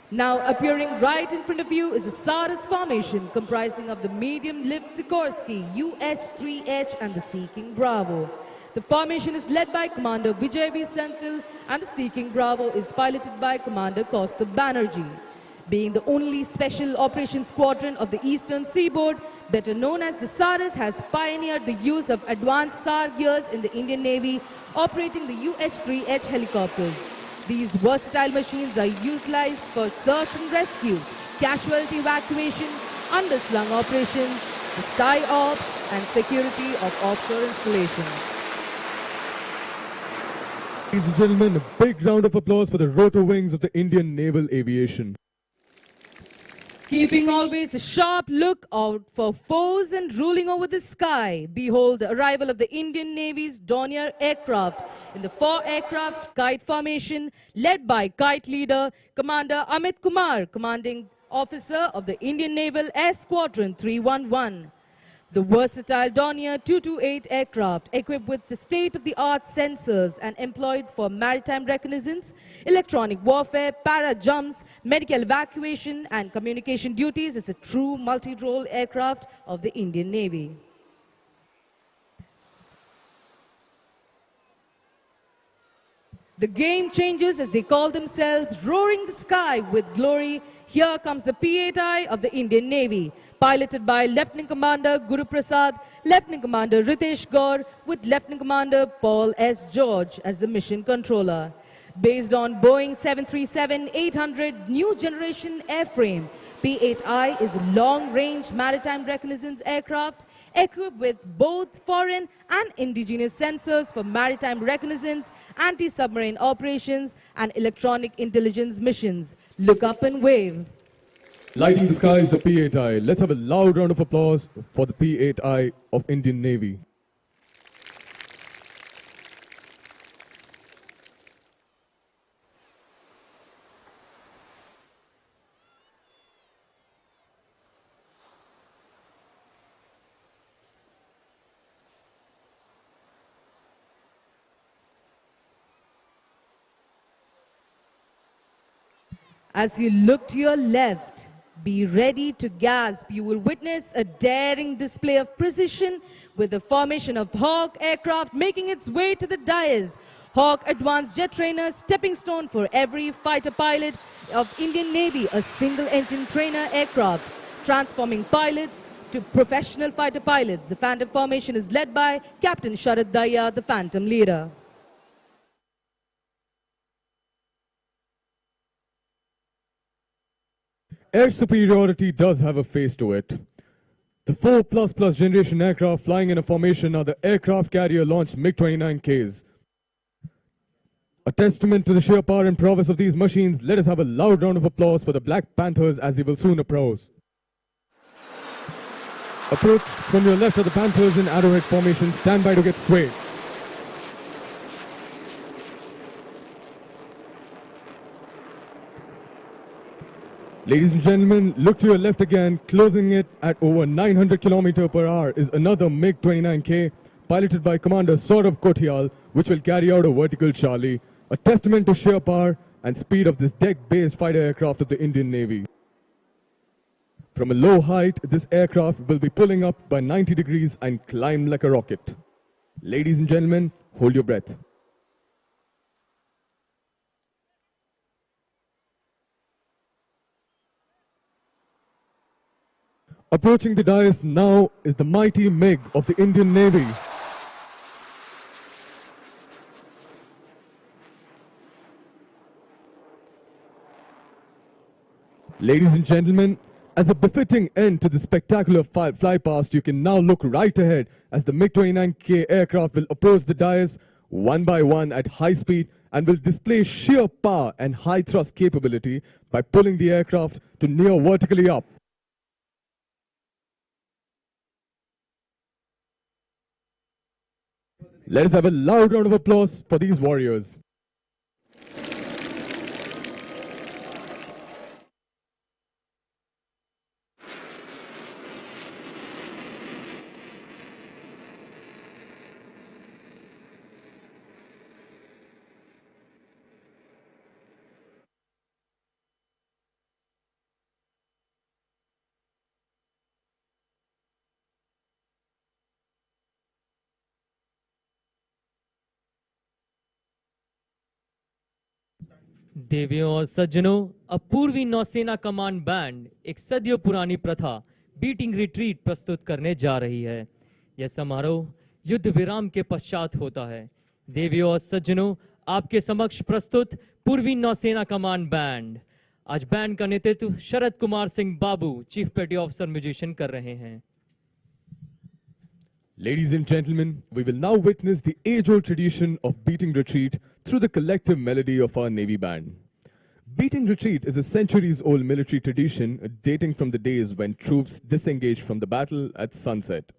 Now appearing right in front of you is the Saras formation, comprising of the medium-lived Sikorsky, UH-3H and the Sea King Bravo. The formation is led by Commander Vijay V. Senthil and the Sea King Bravo is piloted by Commander Kaustav Banerjee. Being the only special operations squadron of the Eastern Seaboard, better known as the Saras, has pioneered the use of advanced SAR gears in the Indian Navy, operating the UH-3H helicopters. These versatile machines are utilized for search and rescue, casualty evacuation, underslung operations, the sky ops and security of offshore installations.
Ladies and gentlemen, a big round of applause for the rotor wings of the Indian Naval Aviation.
Keeping always a sharp look out for foes and ruling over the sky, behold the arrival of the Indian Navy's Dornier aircraft in the 4-aircraft kite formation led by kite leader Commander Amit Kumar, commanding officer of the Indian Naval Air Squadron 311. The versatile Dornier 228 aircraft, equipped with the state-of-the-art sensors and employed for maritime reconnaissance, electronic warfare, para-jumps, medical evacuation and communication duties, is a true multi-role aircraft of the Indian Navy. The game changers, as they call themselves, roaring the sky with glory. Here comes the P-8I of the Indian Navy, piloted by Lieutenant Commander Guru Prasad, Lieutenant Commander Ritesh Gaur, with Lieutenant Commander Paul S. George as the mission controller. Based on Boeing 737-800 new generation airframe, P-8I is a long-range maritime reconnaissance aircraft equipped with both foreign and indigenous sensors for maritime reconnaissance, anti-submarine operations, and electronic intelligence missions. Look up and wave.
Lighting the skies, the P-8I. Let's have a loud round of applause for the P-8I of Indian Navy.
As you look to your left, be ready to gasp. You will witness a daring display of precision with the formation of Hawk aircraft making its way to the dais. Hawk Advanced Jet Trainer, stepping stone for every fighter pilot of Indian Navy, a single-engine trainer aircraft, transforming pilots to professional fighter pilots. The Phantom formation is led by Captain Sharad Daya, the Phantom leader.
Air superiority does have a face to it. The 4++ generation aircraft flying in a formation are the aircraft carrier launched MiG-29Ks. A testament to the sheer power and prowess of these machines, let us have a loud round of applause for the Black Panthers as they will soon approach. Approached from your left are the Panthers in arrowhead formation. Stand by to get swayed. Ladies and gentlemen, look to your left again. Closing it at over 900 km per hour is another MiG-29K piloted by Commander Saurav Kotial, which will carry out a vertical Charlie, a testament to sheer power and speed of this deck-based fighter aircraft of the Indian Navy. From a low height, this aircraft will be pulling up by 90 degrees and climb like a rocket. Ladies and gentlemen, hold your breath. Approaching the dais now is the mighty MiG of the Indian Navy. Ladies and gentlemen, as a befitting end to the spectacular fly past, you can now look right ahead as the MiG-29K aircraft will approach the dais one by one at high speed and will display sheer power and high thrust capability by pulling the aircraft to near vertically up. Let us have a loud round of applause for these warriors.
देवियों और सज्जनों, अब पूर्वी नौसेना कमान band एक सदियों पुरानी प्रथा बीटिंग रिट्रीट प्रस्तुत करने जा रही है। यह समारोह युद्ध विराम के पश्चात होता है। देवियों और सज्जनों, आपके समक्ष प्रस्तुत पूर्वी नौसेना कमान बैंड। आज बैंड का नेतृत्व शरद कुमार सिंह बाबू, चीफ पेटी ऑफिसर म्यूजिशियन, कर रहे हैं।
Ladies and gentlemen, we will now witness the age-old tradition of beating retreat through the collective melody of our Navy Band. Beating retreat is a centuries-old military tradition dating from the days when troops disengaged from the battle at sunset.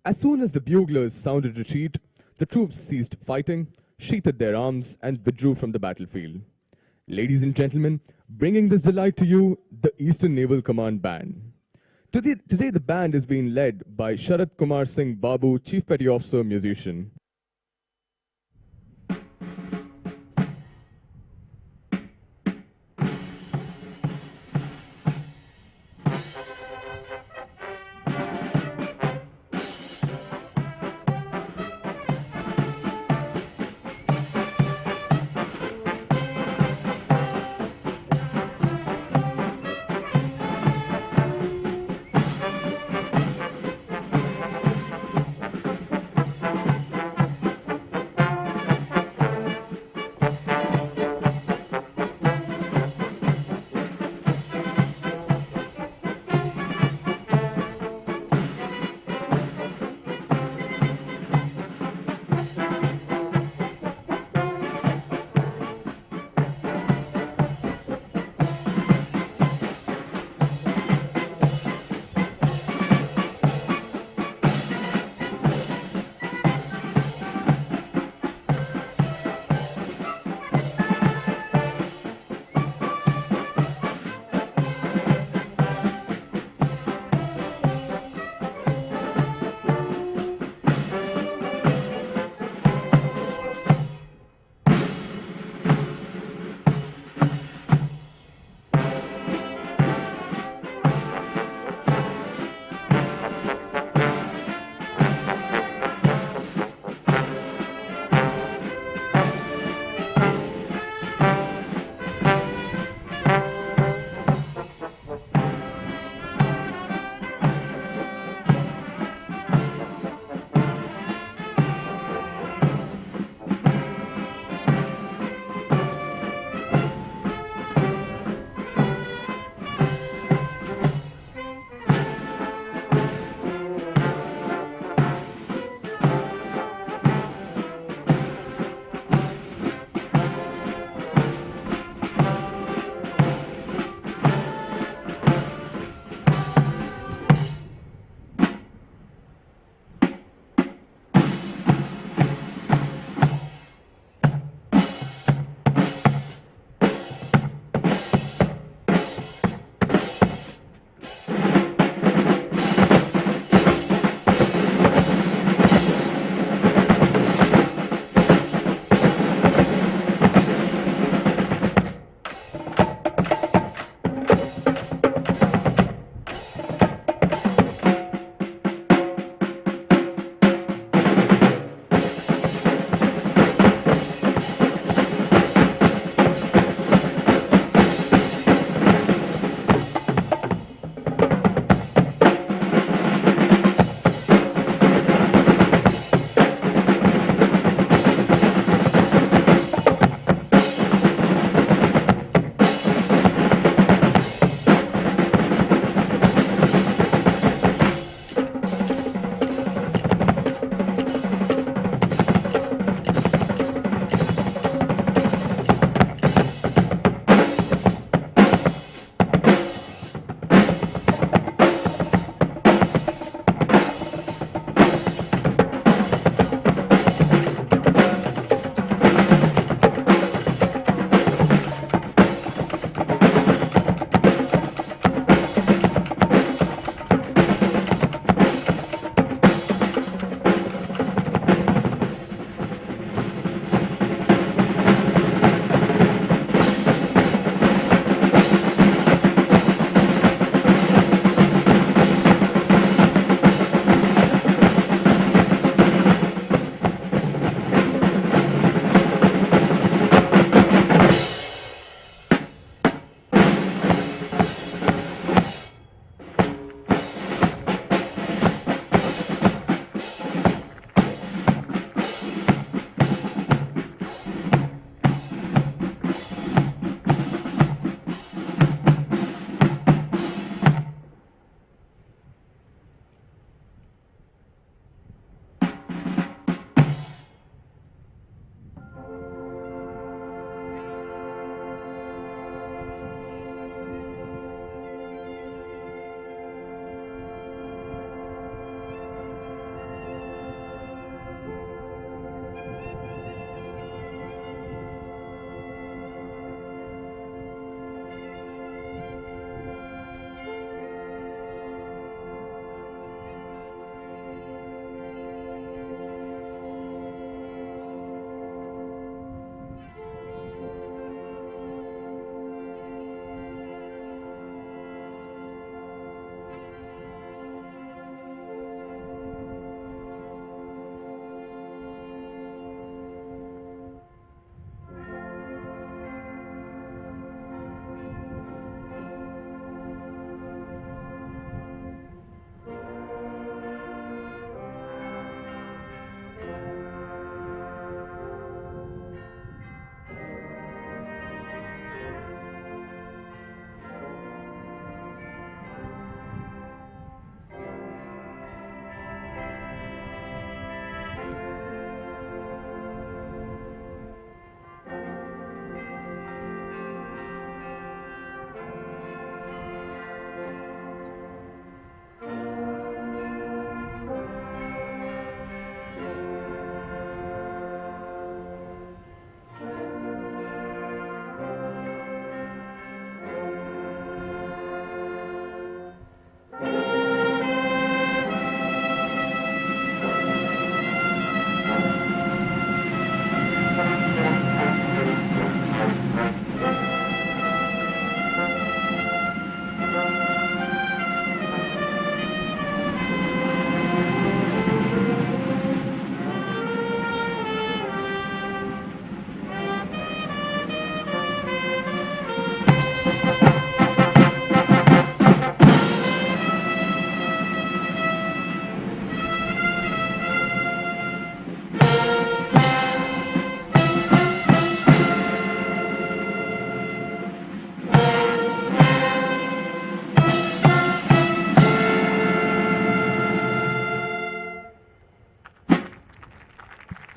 As soon as the buglers sounded retreat, the troops ceased fighting, sheathed their arms, and withdrew from the battlefield. Ladies and gentlemen, bringing this delight to you, the Eastern Naval Command Band. Today the band is being led by Sharat Kumar Singh Babu, Chief Petty Officer, musician.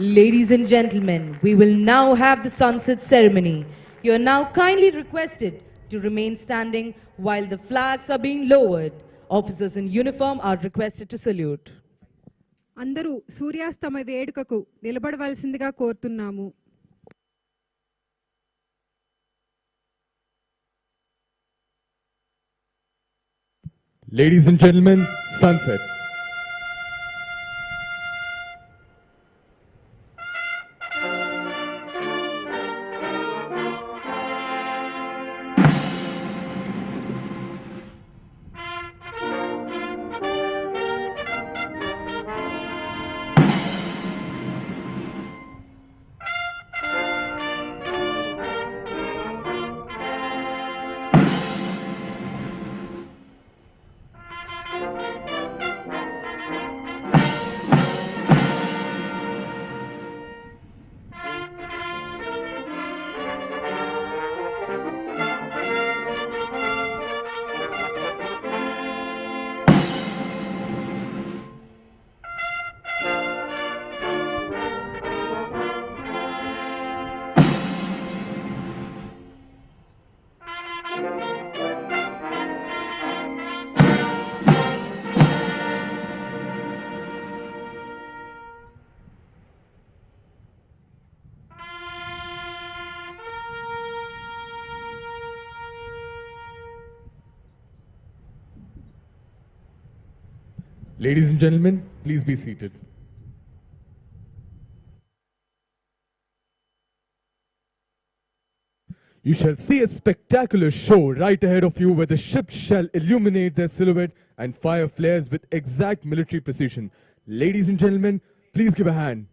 Ladies and gentlemen, we will now have the sunset ceremony. You are now kindly requested to remain standing while the flags are being lowered. Officers in uniform are requested to salute.
అందరూ సూర్యాస్తమ వేడుకకు నిలబడవలసిందిగా కోరుతున్నాము.
Ladies and gentlemen, sunset. Ladies and gentlemen, please be seated. You shall see a spectacular show right ahead of you where the ships shall illuminate their silhouette and fire flares with exact military precision. Ladies and gentlemen, please give a hand.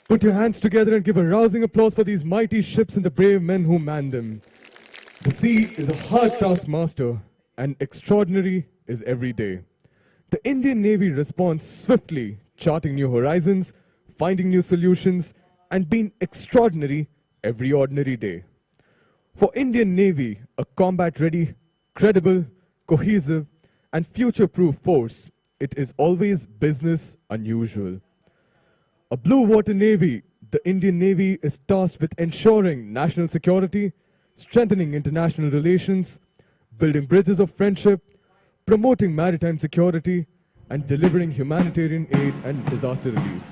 Put your hands together and give a rousing applause for these mighty ships and the brave men who man them. The sea is a hard taskmaster, and extraordinary is every day. The Indian Navy responds swiftly, charting new horizons, finding new solutions, and being extraordinary every ordinary day. For Indian Navy, a combat-ready, credible, cohesive, and future-proof force, it is always business unusual. A blue water navy, the Indian Navy is tasked with ensuring national security, strengthening international relations, building bridges of friendship, promoting maritime security, and delivering humanitarian aid and disaster relief.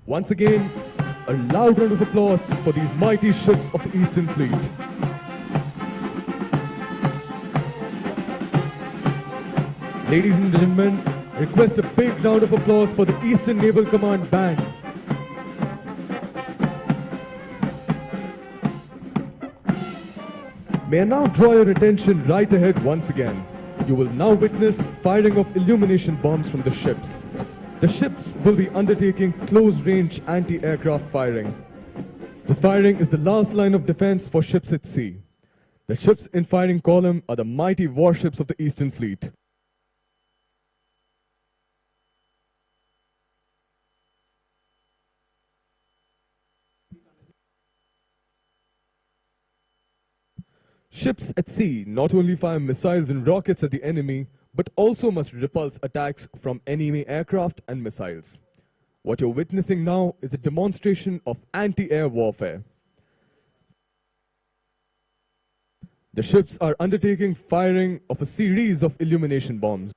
Once again, a loud round of applause for these mighty ships of the Eastern Fleet. Ladies and gentlemen, request a big round of applause for the Eastern Naval Command Band. May I now draw your attention right ahead once again. You will now witness firing of illumination bombs from the ships. The ships will be undertaking close-range anti-aircraft firing. This firing is the last line of defense for ships at sea. The ships in firing column are the mighty warships of the Eastern Fleet. Ships at sea not only fire missiles and rockets at the enemy, but also must repulse attacks from enemy aircraft and missiles. What you're witnessing now is a demonstration of anti-air warfare. The ships are undertaking firing of a series of illumination bombs.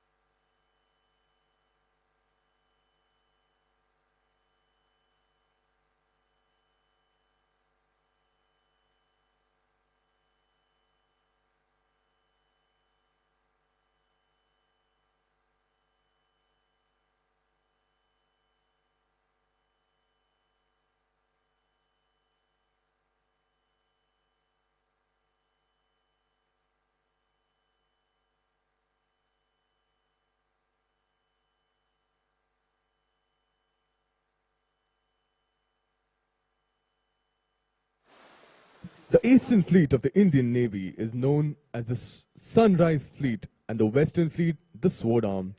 The Eastern Fleet of the Indian Navy is known as the Sunrise Fleet and the Western Fleet the Sword Arm.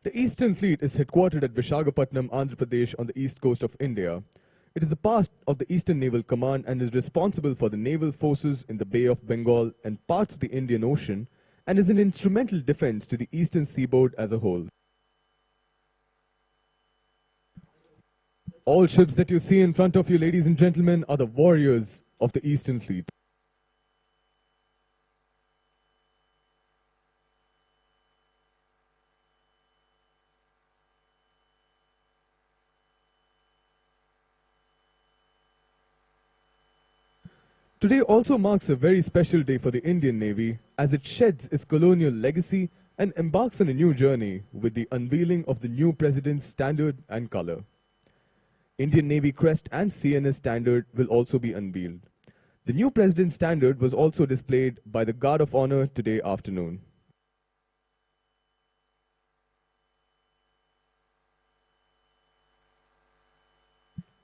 The Eastern Fleet is headquartered at Visakhapatnam, Andhra Pradesh on the east coast of India. It is a part of the Eastern Naval Command and is responsible for the naval forces in the Bay of Bengal and parts of the Indian Ocean and is an instrumental defense to the eastern seaboard as a whole. All ships that you see in front of you, ladies and gentlemen, are the warriors of the Eastern Fleet. Today also marks a very special day for the Indian Navy as it sheds its colonial legacy and embarks on a new journey with the unveiling of the new President's standard and color. Indian Navy crest and CNS standard will also be unveiled. The new President's standard was also displayed by the Guard of Honor today afternoon.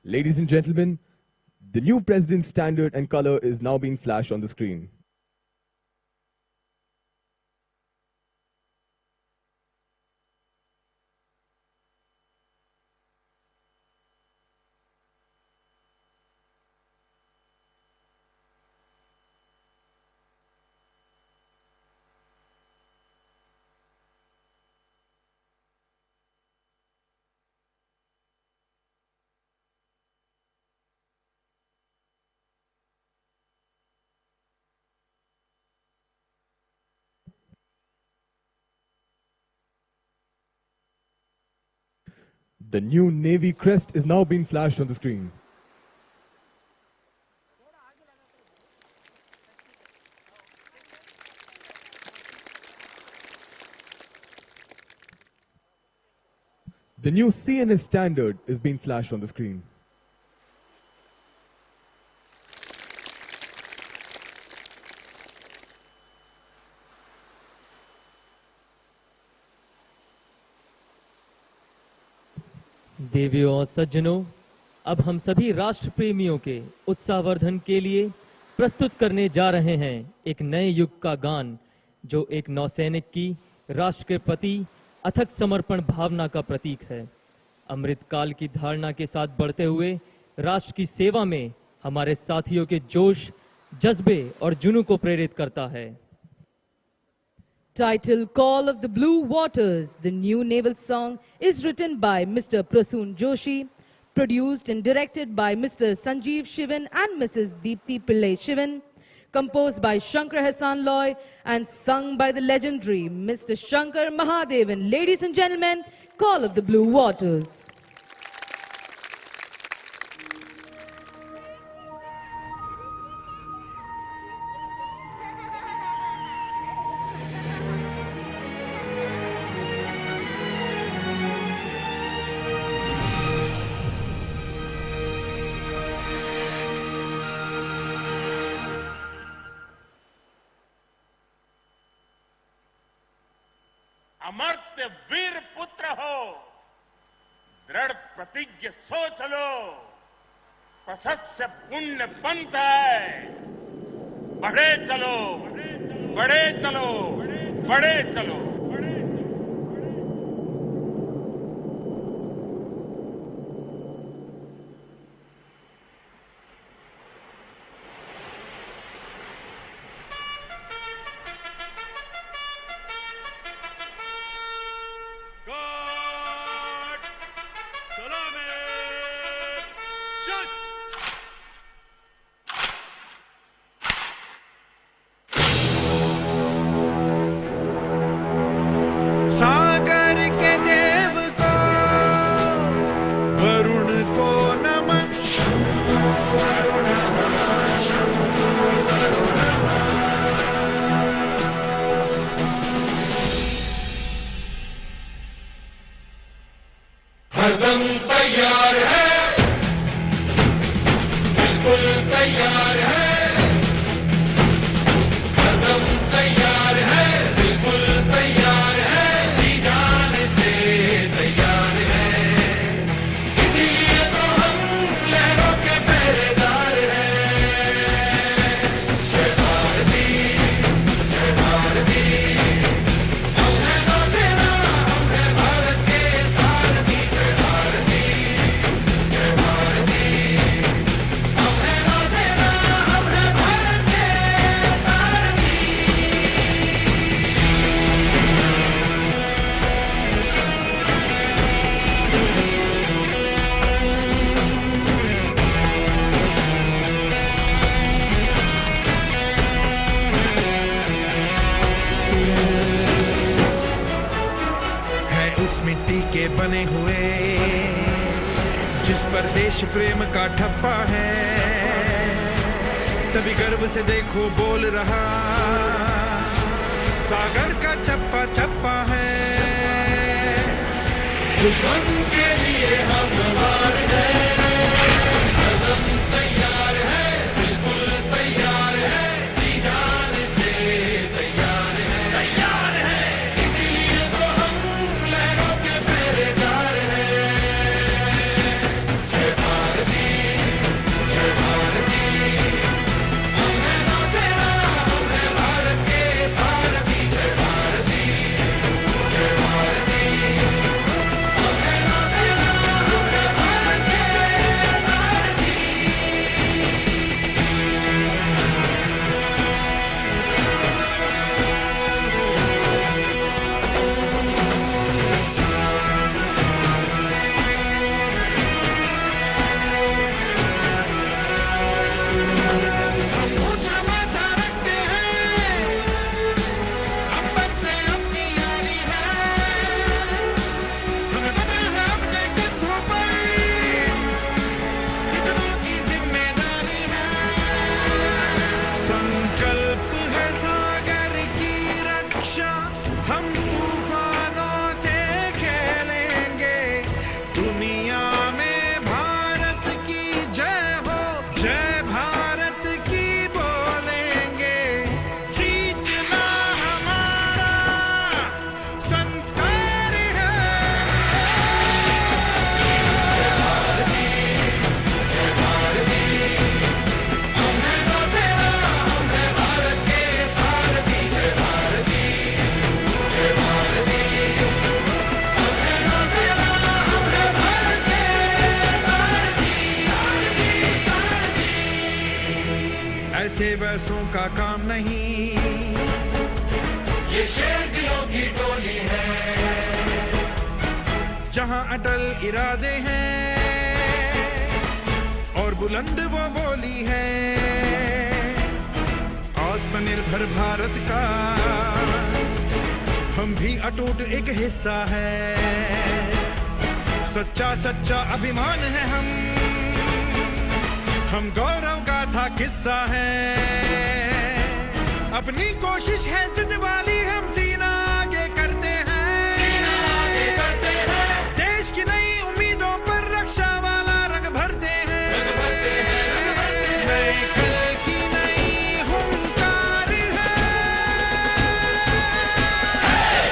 Ladies and gentlemen, the new President's standard and color is now being flashed on the screen. The new Navy crest is now being flashed on the screen. The new CNS standard is being flashed on the screen.
देवियों और सज्जनों, अब हम सभी राष्ट्र प्रेमियों के उत्साहवर्धन के लिए प्रस्तुत करने जा रहे हैं एक नए युग का गान जो एक नौसैनिक की राष्ट्र के प्रति अथक समर्पण भावना का प्रतीक है। अमृत काल की धारणा के साथ बढ़ते हुए राष्ट्र की सेवा में हमारे साथियों के जोश, जज्बे और जुनून को प्रेरित करता है।
Title Call of the Blue Waters, the new naval song, is written by Mr. Prasoon Joshi, produced and directed by Mr. Sanjeev Shivan and Mrs. Deepthi Pillai Shivan, composed by Shankar Hassan Loy and sung by the legendary Mr. Shankar Mahadevan. Ladies and gentlemen, Call of the Blue Waters.
Amartya वीर पुत्र हो, दृढ़ प्रतिज्ञ सोच लो, प्रशस्य पुण्य पंथ है, बढ़े चलो, बढ़े चलो, बढ़े चलो।
बने हुए, जिस पर देश प्रेम का ठप्पा है, तभी गर्व से देखो बोल रहा सागर का चप्पा चप्पा है। दुश्मन के लिए हम तैयार हैं, कदम तैयार है, बिल्कुल तैयार है, जी जान से तैयार है, इसीलिए तो हम लहरों के पहरेदार हैं। जय भारती, जय भारती, हम हैं नौसेना, हम हैं भारत के सारथी। जय भारती, जय भारती, हम हैं नौसेना, हम हैं भारत के सारथी। हम ऊंचा माथा रखते हैं, अंबर से अपनी यारी है, हमें पता है अपने कंधों पर कितनों की जिम्मेदारी है। संकल्प है सागर की रक्षा, हम तूफानों से खेलेंगे, दुनिया में भारत की जय हो, जय भारत की बोलेंगे, जीतना हमारा संस्कार है। जय भारती, जय भारती, हम हैं नौसेना, हम हैं भारत के सारथी। जय भारती, जय भारती, हम हैं नौसेना, हम हैं भारत के सारथी। ऐसे वैसों का काम नहीं, ये शेर दिलों की टोली है, जहां अटल इरादे हैं और बुलंद वो बोली है। आत्मनिर्भर भारत का हम भी अटूट एक हिस्सा है, सच्चा सच्चा अभिमान है हम गौरव गाथा किस्सा है। अपनी कोशिश है जिद वाली, हम सीना आगे करते हैं, सीना आगे करते हैं, देश की नई उम्मीदों पर रक्षा वाला रंग भरते हैं, रंग भरते हैं, रंग भरते हैं। नए कल की नई हुंकार है,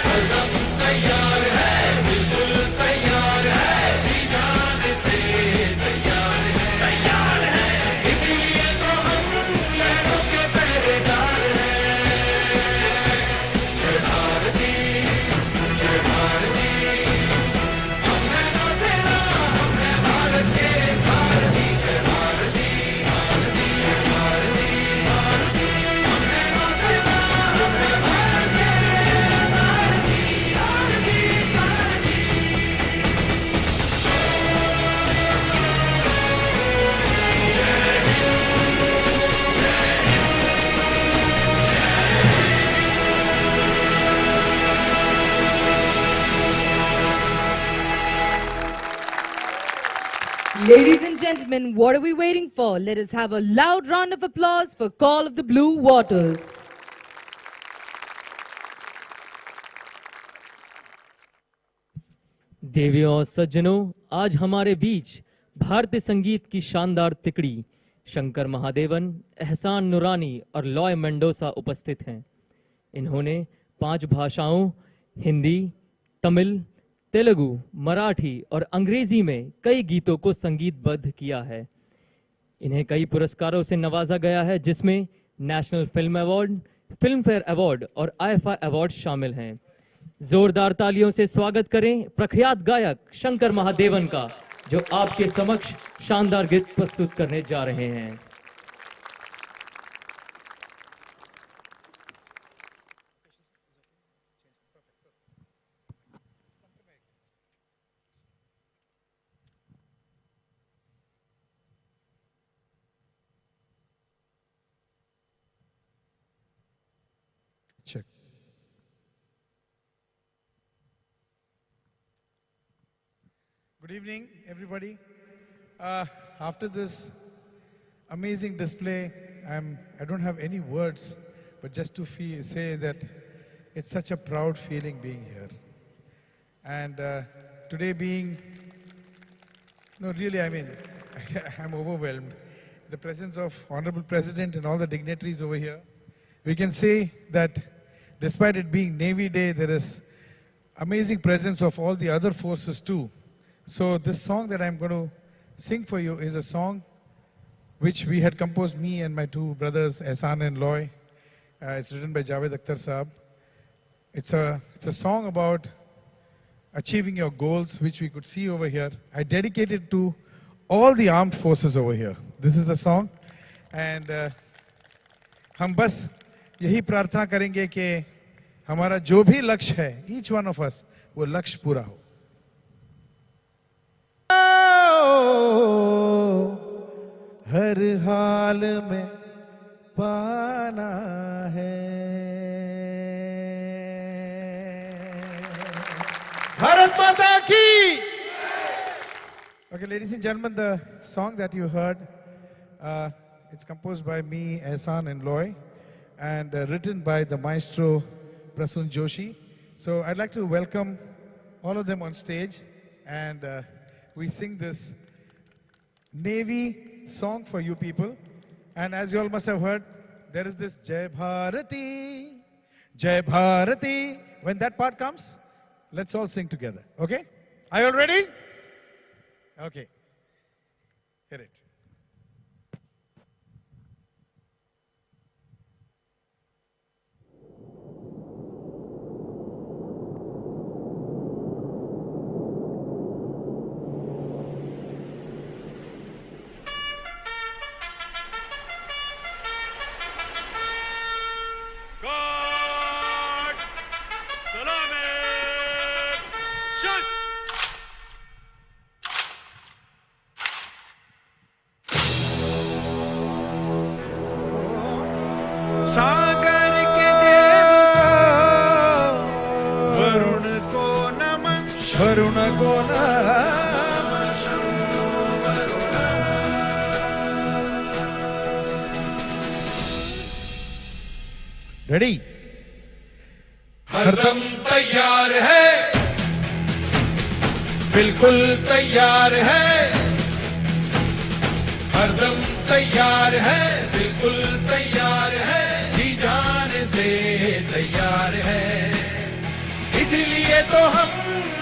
कदम तैयार है, बिल्कुल तैयार है, जी जान से तैयार है, इसीलिए तो हम लहरों के पहरेदार हैं। जय भारती, जय भारती, हम हैं नौसेना, हम हैं भारत के सारथी। जय भारती, भारती, जय भारती, भारती, हम हैं नौसेना, हम हैं भारत के सारथी, सारथी, सारथी।
Ladies and gentlemen, what are we waiting for? Let us have a loud round of applause for Call of the Blue Waters.
देवियों और सज्जनों, आज हमारे बीच भारतीय संगीत की शानदार तिकड़ी शंकर महादेवन, एहसान नुरानी और लॉय मेंडोसा उपस्थित हैं। इन्होंने 5 भाषाओं हिंदी, तमिल, तेलुगु, मराठी और अंग्रेजी में कई गीतों को संगीतबद्ध किया है। इन्हें कई पुरस्कारों से नवाजा गया है, जिसमें national film award, film fair award और आईफा अवार्ड शामिल हैं। जोरदार तालियों से स्वागत करें प्रख्यात गायक शंकर महादेवन का, जो आपके समक्ष शानदार गीत प्रस्तुत करने जा रहे हैं।
Check. Good evening, everybody. After this amazing display, I don't have any words, but just to say that it's such a proud feeling being here. And today being, no, really, I mean, I'm overwhelmed. The presence of Honorable President and all the dignitaries over here, we can say that despite it being Navy Day, there is amazing presence of all the other forces too. So this song that I'm going to sing for you is a song which we had composed, me and my two brothers, Ehsan and Loy. It's written by Javed Akhtar Saab. It's a song about achieving your goals, which we could see over here. I dedicate it to all the armed forces over here. This is the song. And हम बस यही प्रार्थना करेंगे कि हमारा जो भी लक्ष्य है, each one of us, वो लक्ष्य पूरा हो. हर हाल में पाना है. भारत माता की. Okay, ladies and gentlemen, the song that you heard, it's composed by me, Ehsan and Loy, and written by the maestro Prasun Joshi. So I'd like to welcome all of them on stage, and we sing this Navy song for you people. And as you all must have heard, there is this Jai Bharati, Jai Bharati. When that part comes, let's all sing together, okay? Are you all ready? Okay. Hit it.
God, Salaam, Shush.
सागर के देव वरुण को नमन. वरुण को नमन. Ready. हरदम तैयार है, बिल्कुल तैयार है. हरदम तैयार है, बिल्कुल तैयार है. जी जाने से तैयार है. इसीलिए तो हम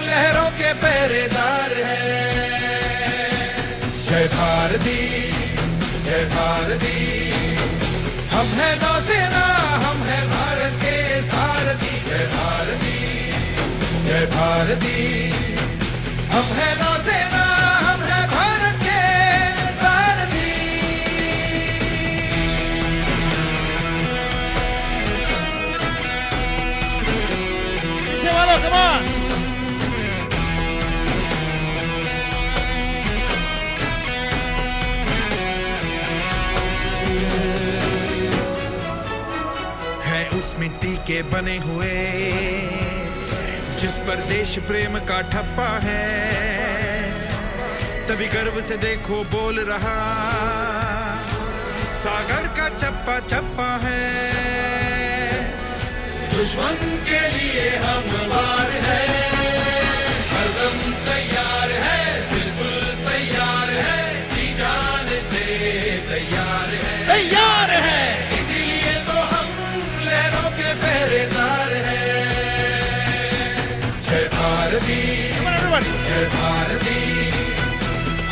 लहरों के पहरेदार हैं. जय भारती, जय भारती. हम हैं नौसेना, हम हैं भारत के सारथी. जय भारती, जय भारती. हम हैं नौसेना, हम हैं भारत के सारथी. पीछे वालों, come on. उस मिट्टी के बने हुए जिस पर देश प्रेम का ठप्पा है. तभी गर्व से देखो बोल रहा सागर का चप्पा चप्पा है. दुश्मन के लिए हम वार है. हरदम तैयार है, बिल्कुल तैयार है. जी जाने से तैयार है, तैयार है. इसीलिए तो हम लहरों के पहरेदार हैं. जय भारती, जय भारती.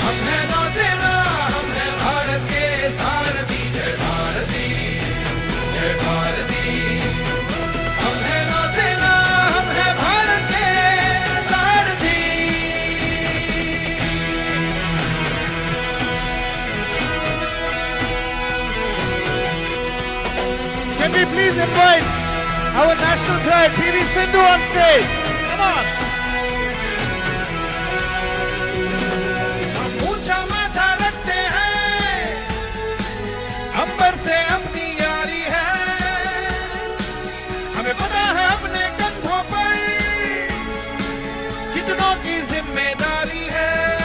हम हैं नौसेना, हम हैं भारत के सारथी. जय भारती, जय भारती. हम हैं नौसेना, हम हैं भारत के सारथी. Can we please invite our national pride, PV Sindhu, on stage? Come on. हम ऊंचा माथा रखते हैं, अंबर से अपनी यारी है. हमें पता है अपने कंधों पर कितनों की जिम्मेदारी है.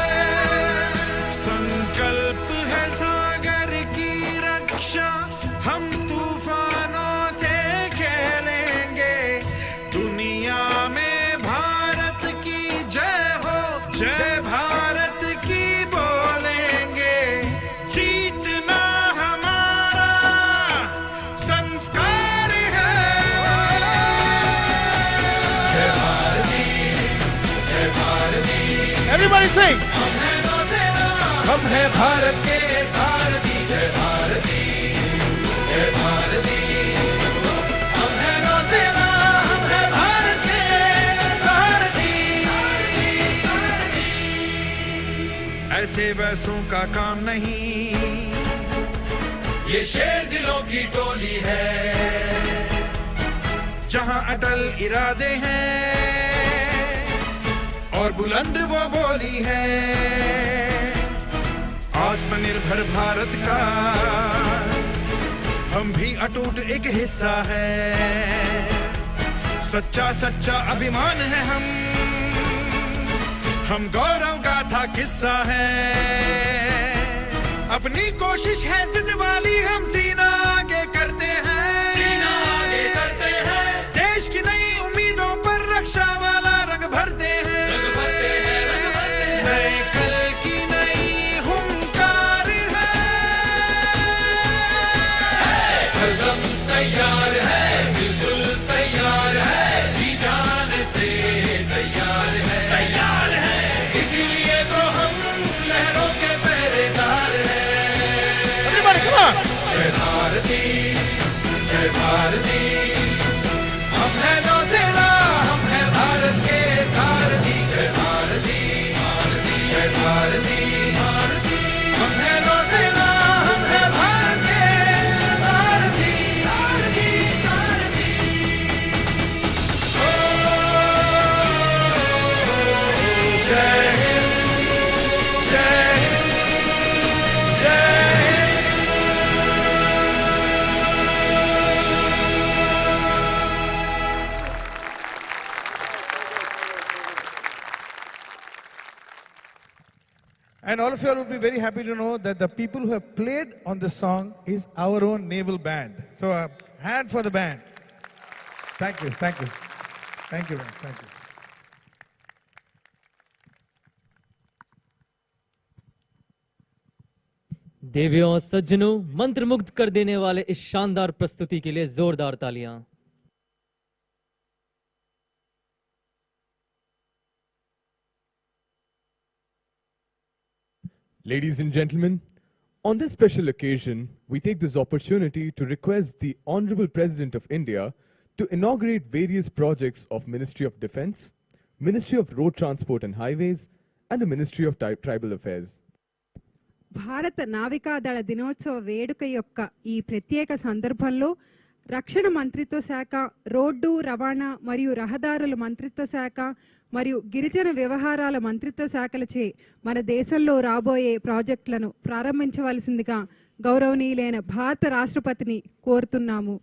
Everybody sing.
हम हैं नौसेना, हम हैं भारत के सारथी, जय भारती, जय भारती। हम हैं नौसेना, हम हैं भारत के सारथी। ऐसे वैसों का काम नहीं, ये शेर दिलों की टोली है, जहां अटल इरादे हैं और बुलंद वो बोली है। आत्मनिर्भर भारत का हम भी अटूट एक हिस्सा है, सच्चा सच्चा अभिमान है हम गौरव गाथा किस्सा है। अपनी कोशिश है जिद वाली, हम सीना आगे करते हैं, सीना आगे करते हैं। देश की नई उम्मीदों पर रक्षा वाला रंग भरते हैं, रंग भरते हैं, रंग भरते हैं। नए कल की नई हुंकार है, कदम तैयार है, बिल्कुल तैयार है, जी जान से तैयार है, तैयार है। इसीलिए तो हम लहरों के पहरेदार हैं।
Come on.
जय भारती, जय भारती। हम हैं नौसेना, हम हैं भारत के सारथी, जय भारती, जय भारती, भारती। हम हैं नौसेना, हम हैं भारत के सारथी, सारथी, सारथी। जय हिंद, जय हिंद, जय
And all of you all would be very happy to know that the people who have played on this song is our own naval band. So a hand for the band. Thank you, thank you. Thank you, man. Thank you.
देवियों और सज्जनों, मंत्रमुग्ध कर देने वाले इस शानदार प्रस्तुति के लिए जोरदार तालियां।
Ladies and gentlemen, on this special occasion, we take this opportunity to request the Honorable President of India to inaugurate various projects of Ministry of Defence, Ministry of Road Transport and Highways, and the Ministry of Tribal Affairs.
భారత నావికాదళ దినోత్సవ వేడుక యొక్క ఈ ప్రత్యేక సందర్భంలో రక్షణ మంత్రిత్వ శాఖ, రోడ్డు రవాణా మరియు రహదారుల మంత్రిత్వ శాఖ మరియు గిరిజన వ్యవహారాల మంత్రిత్వ శాఖలచే మన దేశంలో రాబోయే ప్రాజెక్టులను ప్రారంభించవలసిందిగా గౌరవనీయులైన భారత రాష్ట్రపతిని కోరుతున్నాము.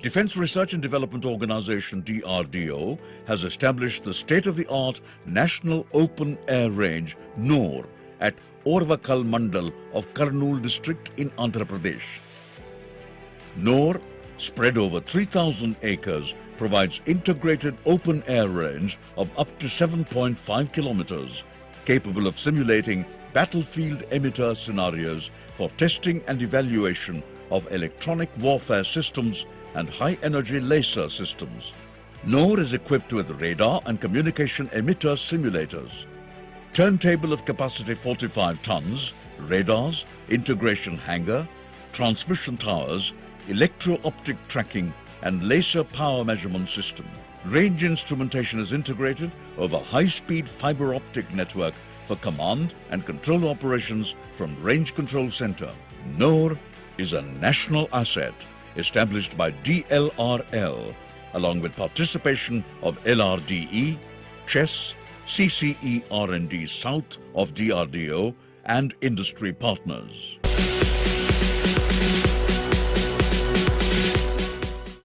Defence Research and Development Organisation DRDO has established the state-of-the-art National Open Air Range NOR at Orvakal Mandal of Kurnool district in Andhra Pradesh. NOR, spread over 3,000 acres, provides integrated open air range of up to 7.5 kilometers, capable of simulating battlefield emitter scenarios for testing and evaluation of electronic warfare systems and high-energy laser systems. NOR is equipped with radar and communication emitter simulators, turntable of capacity 45 tons, radars, integration hangar, transmission towers, electro-optic tracking and laser power measurement system. Range instrumentation is integrated over high-speed fiber optic network for command and control operations from Range Control Center. NOR is a national asset established by DLRL along with participation of LRDE, CHESS, CCE R&D South of DRDO and industry partners.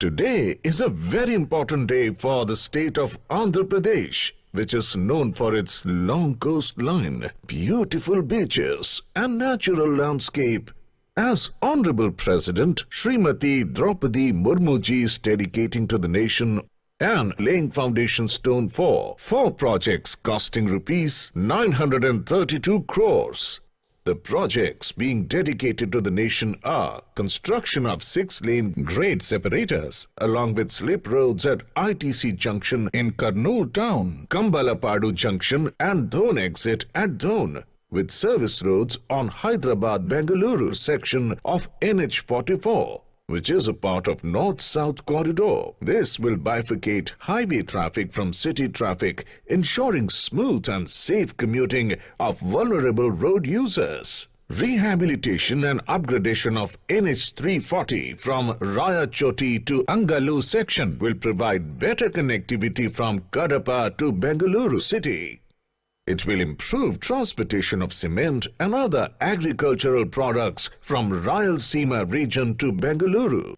Today is a very important day for the state of Andhra Pradesh, which is known for its long coastline, beautiful beaches, and natural landscape. As Honorable President Srimati Droupadi Murmu ji is dedicating to the nation and laying foundation stone for 4 projects costing rupees 932 crores. The projects being dedicated to the nation are construction of 6-lane grade separators along with slip roads at ITC junction in Kurnool town, Kambalapadu junction and Dhon exit at Dhon, with service roads on Hyderabad-Bengaluru section of NH44, which is a part of North-South corridor. This will bifurcate highway traffic from city traffic, ensuring smooth and safe commuting of vulnerable road users. Rehabilitation and upgradation of NH340 from Rayachoti to Angalu section will provide better connectivity from Kadapa to Bengaluru city. It will improve transportation of cement and other agricultural products from Rayalaseema region to Bengaluru.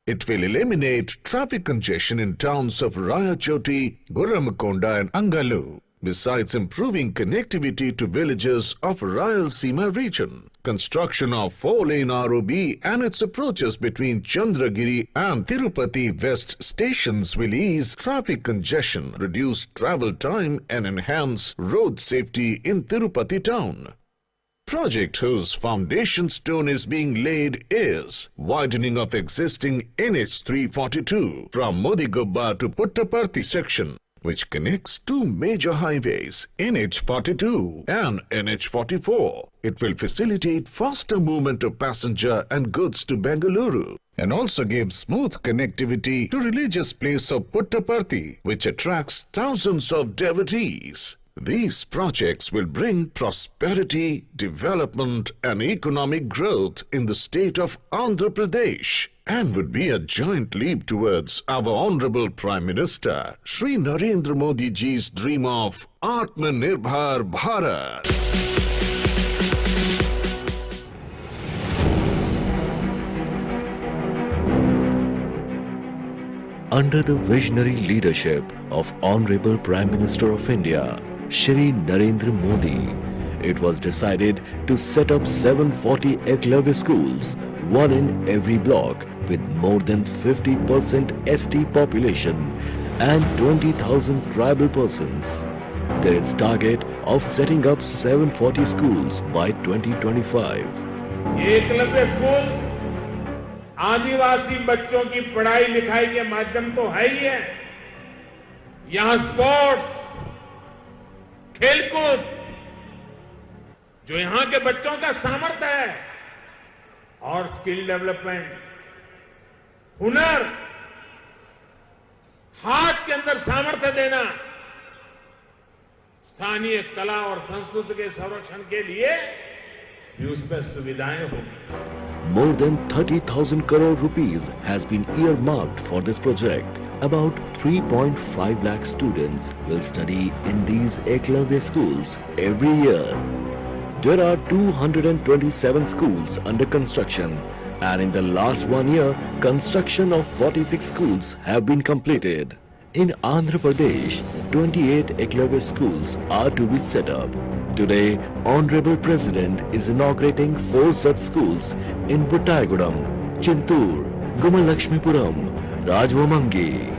It will eliminate traffic congestion in towns of Rayachoti, Gurramakonda and Angalu, besides improving connectivity to villages of Rayalaseema region. Construction of 4-lane ROB and its approaches between Chandragiri and Tirupati West stations will ease traffic congestion, reduce travel time and enhance road safety in Tirupati town. Project whose foundation stone is being laid is widening of existing NH342 from Modigubba to Puttaparthi section, which connects 2 major highways, NH42 and NH44. It will facilitate faster movement of passenger and goods to Bengaluru and also give smooth connectivity to religious place of Puttaparthi, which attracts thousands of devotees. These projects will bring prosperity, development and economic growth in the state of Andhra Pradesh and would be a giant leap towards our Honorable Prime Minister Shri Narendra Modi ji's dream of Atmanirbhar Bharat.
Under the visionary leadership of Honorable Prime Minister of India, Shri Narendra Modi, it was decided to set up 740 Eklavya schools, one in every block, with more than 50% ST population and 20,000 tribal persons. There is target of setting up 740 schools by 2025.
Eklavya school आदिवासी बच्चों की पढ़ाई लिखाई के माध्यम तो है ही है। यहां स्पोर्ट्स, खेलकूद, जो यहां के बच्चों का सामर्थ्य है, और स्किल डेवलपमेंट, हुनर, हाथ के अंदर सामर्थ्य देना, स्थानीय कला और संस्कृति के संरक्षण के लिए भी उस पर सुविधाएं होंगी।
More than 30,000 crore rupees has been earmarked for this project. About 3.5 lakh students will study in these Eklavya schools every year. There are 227 schools under construction, and in the last 1 year, construction of 46 schools have been completed. In Andhra Pradesh, 28 Eklavya schools are to be set up. Today, Honorable President is inaugurating 4 such schools in Buttaigudam, Chintur, Gumalakshmipuram, Rajvamangi.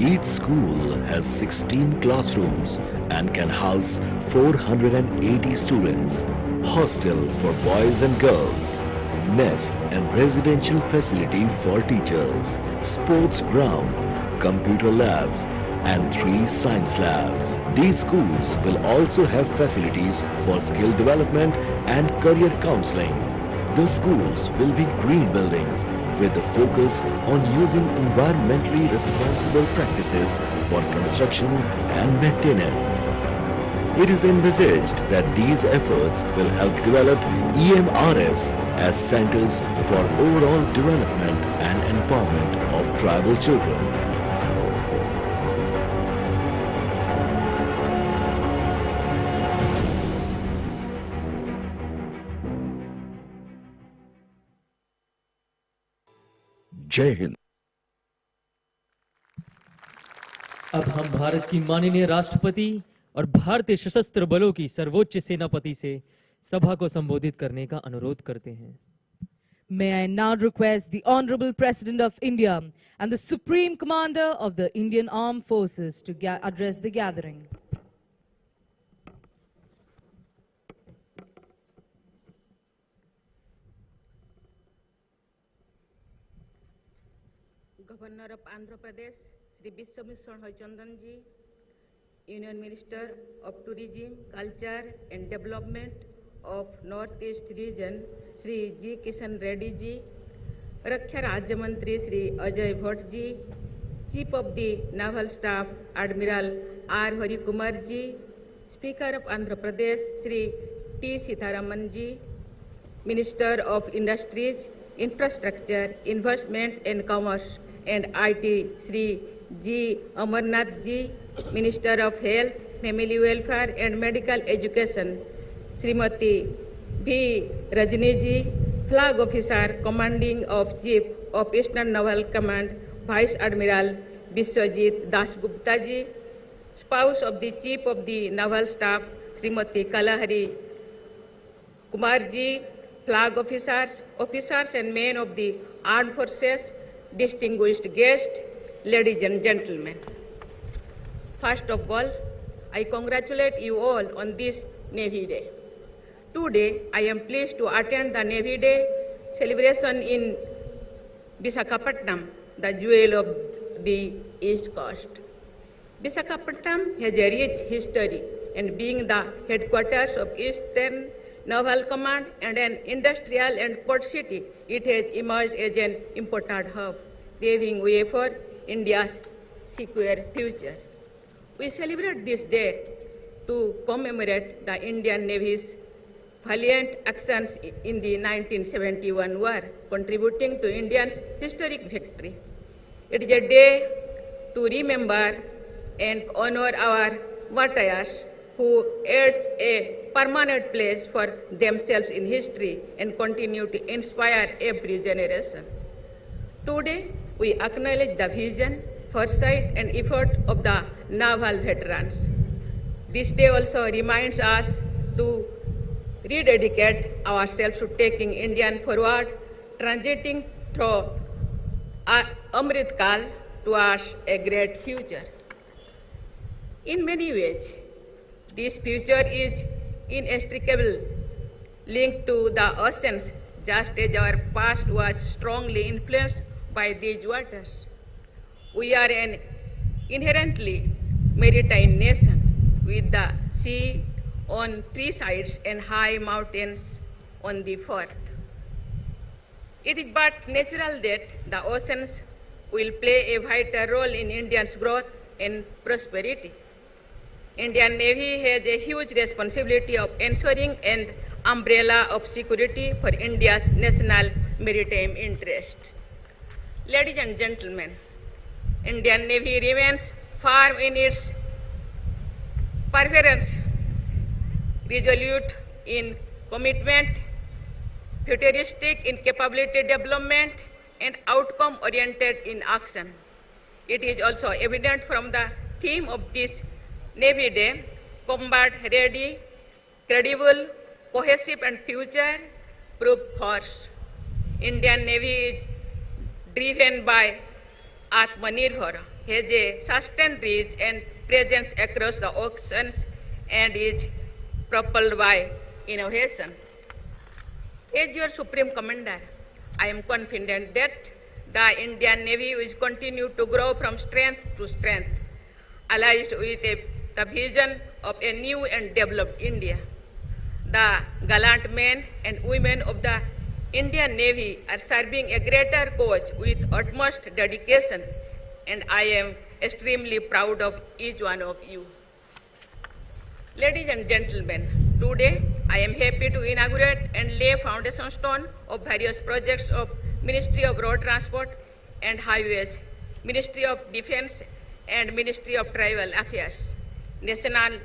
Each school has 16 classrooms and can house 480 students, hostel for boys and girls, mess and residential facility for teachers, sports ground, computer labs and 3 science labs. These schools will also have facilities for skill development and career counseling. The schools will be green buildings with a focus on using environmentally responsible practices for construction and maintenance. It is envisaged that these efforts will help develop EMRS as centers for overall development and empowerment of tribal children. Jai Hind.
अब हम भारत की माननीय राष्ट्रपति और भारतीय सशस्त्र बलों की सर्वोच्च सेनापति से सभा को संबोधित करने का अनुरोध करते हैं।
May I now request the Honorable President of India and the Supreme Commander of the Indian Armed Forces to address the gathering.
Governor of Andhra Pradesh, Sri Visakhapatnam Harichandan ji, Union Minister of Tourism, Culture and Development of Northeast Region, Sri G. Kishan Reddy ji, Raksha Rajya Mantri Sri Ajay Bhatt ji, Chief of the Naval Staff Admiral R. Hari Kumar ji, Speaker of Andhra Pradesh Sri T. Sitharaman ji, Minister of Industries, Infrastructure, Investment and Commerce and IT Sri G. Amarnath ji, Minister of Health, Family Welfare and Medical Education Srimati V. Rajni ji, Flag Officer Commanding of Chief of Eastern Naval Command Vice Admiral Biswajit Das Gupta ji, Spouse of the Chief of the Naval Staff Srimati Kalahari Kumar ji, Flag Officers, Officers and Men of the Armed Forces, distinguished guests, ladies and gentlemen. First of all, I congratulate you all on this Navy Day. Today, I am pleased to attend the Navy Day celebration in Visakhapatnam, the jewel of the East Coast. Visakhapatnam has a rich history, and being the headquarters of Eastern Naval Command and an industrial and port city, it has emerged as an important hub, paving way for India's secure future. We celebrate this day to commemorate the Indian Navy's valiant actions in the 1971 war, contributing to India's historic victory. It is a day to remember and honor our martyrs who earned a permanent place for themselves in history and continue to inspire every generation. Today, we acknowledge the vision, foresight, and effort of the naval veterans. This day also reminds us to rededicate ourselves to taking India forward, transiting through Amrit Kal towards a great future. In many ways, this future is inextricably linked to the oceans, just as our past was strongly influenced by these waters. We are an inherently maritime nation with the sea on three sides and high mountains on the fourth. It is but natural that the oceans will play a vital role in India's growth and prosperity. Indian Navy has a huge responsibility of ensuring an umbrella of security for India's national maritime interest. Ladies and gentlemen, Indian Navy remains firm in its perseverance, resolute in commitment, futuristic in capability development, and outcome-oriented in action. It is also evident from the theme of this Navy Day, combat ready, credible, cohesive, and future-proof force. Indian Navy is driven by Atmanirbhar, has a sustained reach and presence across the oceans, and is propelled by innovation. As your Supreme Commander, I am confident that the Indian Navy will continue to grow from strength to strength, allied with the vision of a new and developed India. The gallant men and women of the Indian Navy are serving a greater cause with utmost dedication, and I am extremely proud of each one of you. Ladies and gentlemen, today I am happy to inaugurate and lay foundation stone of various projects of Ministry of Road Transport and Highways, Ministry of Defense, and Ministry of Tribal Affairs. National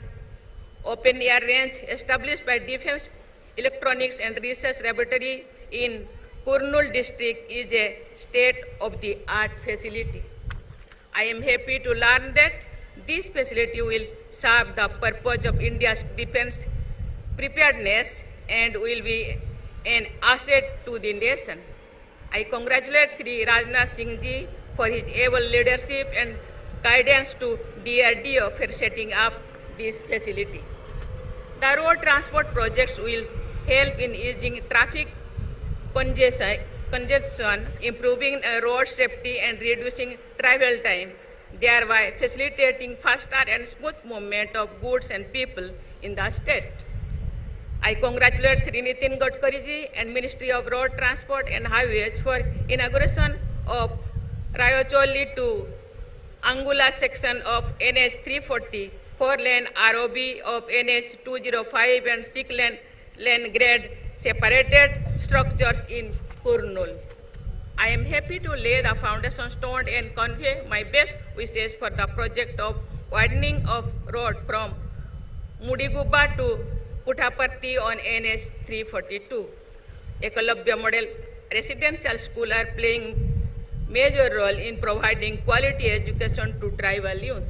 Open Air Range established by Defense Electronics and Research Laboratory in Kurnool district is a state-of-the-art facility. I am happy to learn that This facility will serve the purpose of India's defense preparedness and will be an asset to the nation. I congratulate Sri Rajnath Singh Ji for his able leadership and guidance to DRDO for setting up this facility. The road transport projects will help in easing traffic congestion, improving road safety and reducing travel time, thereby facilitating faster and smooth movement of goods and people in the state. I congratulate Sri Nitin Gadkari Ji and Ministry of Road Transport and Highways for inauguration of Rayacholi to Angula section of NH 340, 4-lane ROB of NH 205 and 6-lane grade separated structures in Kurnool. I am happy to lay the foundation stone and convey my best wishes for the project of widening of road from Mudigubba to Puttaparthi on NH 342. Ekalabya Model Residential School are playing major role in providing quality education to tribal youth.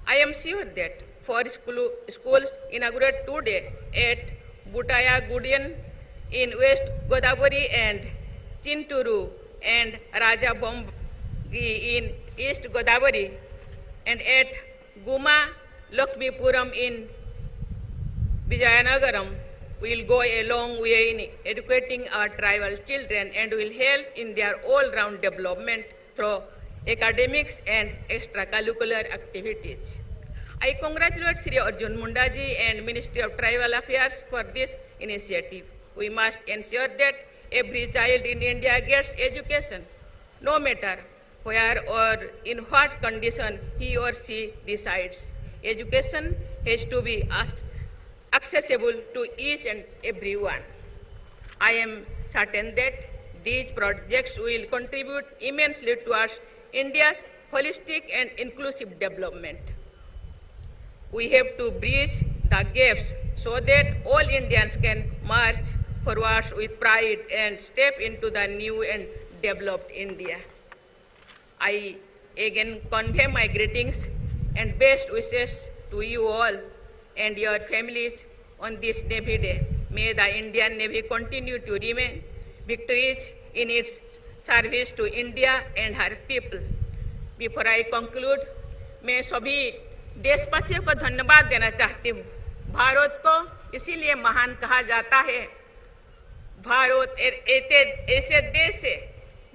I am sure that four schools inaugurated today at Butaya Gudian in West Godavari and Chinturu and Raja Bomgi in East Godavari and at Guma Lakshmipuram in Vijayanagaram will go a long way in educating our tribal children and will help in their all-round development through academics and extracurricular activities. I congratulate Sri Arjun Munda Ji and Ministry of Tribal Affairs for this initiative. We must ensure that every child in India gets education, no matter where or in what condition he or she resides. Education has to be accessible to each and every one. I am certain that these projects will contribute immensely towards India's holistic and inclusive development. We have to bridge the gaps so that all Indians can march forward with pride and step into the new and developed India. I again convey my greetings and best wishes to you all and your families on this Navy Day. May the Indian Navy continue to remain victorious in its service to India and her people. Before I conclude, मैं सभी देशवासियों को धन्यवाद देना चाहती हूँ। भारत को इसीलिए महान कहा जाता है। भारत ऐसे देश है,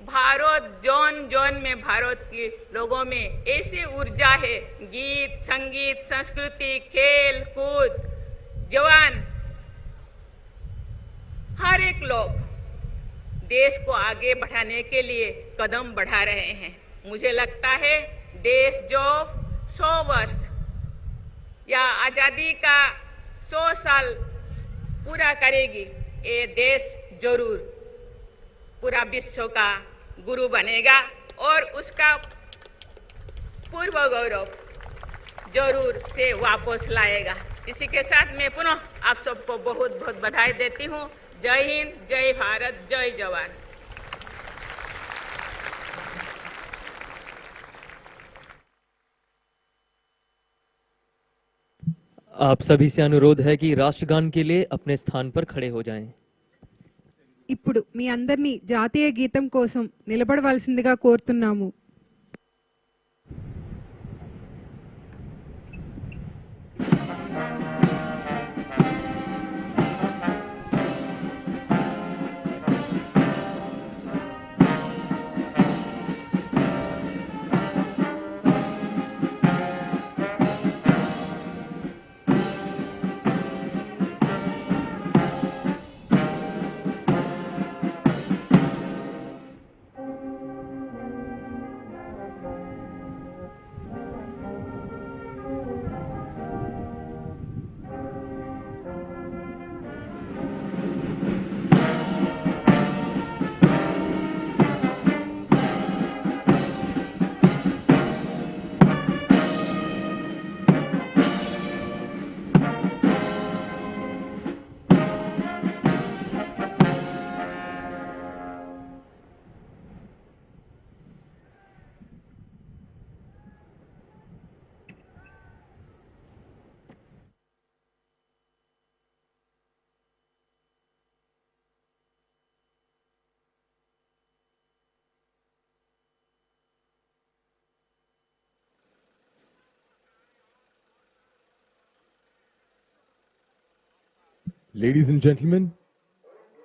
भारत जौन जौन में भारत के लोगों में ऐसी ऊर्जा है, गीत संगीत संस्कृति खेल कूद जवान हर एक लोग देश को आगे बढ़ाने के लिए कदम बढ़ा रहे हैं। मुझे लगता है देश जो 100 वर्ष या आज़ादी का 100 साल पूरा करेगी, ये देश जरूर पूरा विश्व का गुरु बनेगा और उसका पूर्व गौरव जरूर से वापस लाएगा। इसी के साथ मैं पुनः आप सबको बहुत बहुत बधाई देती हूँ। जय हिंद, जय भारत, जय जवान।
आप सभी से अनुरोध है कि राष्ट्रगान के लिए अपने स्थान पर खड़े हो जाएं।
ఇప్పుడు మీ అందరినీ జాతీయ గీతం కోసం నిలబడవలసిందిగా కోరుతున్నాము।
Ladies and gentlemen,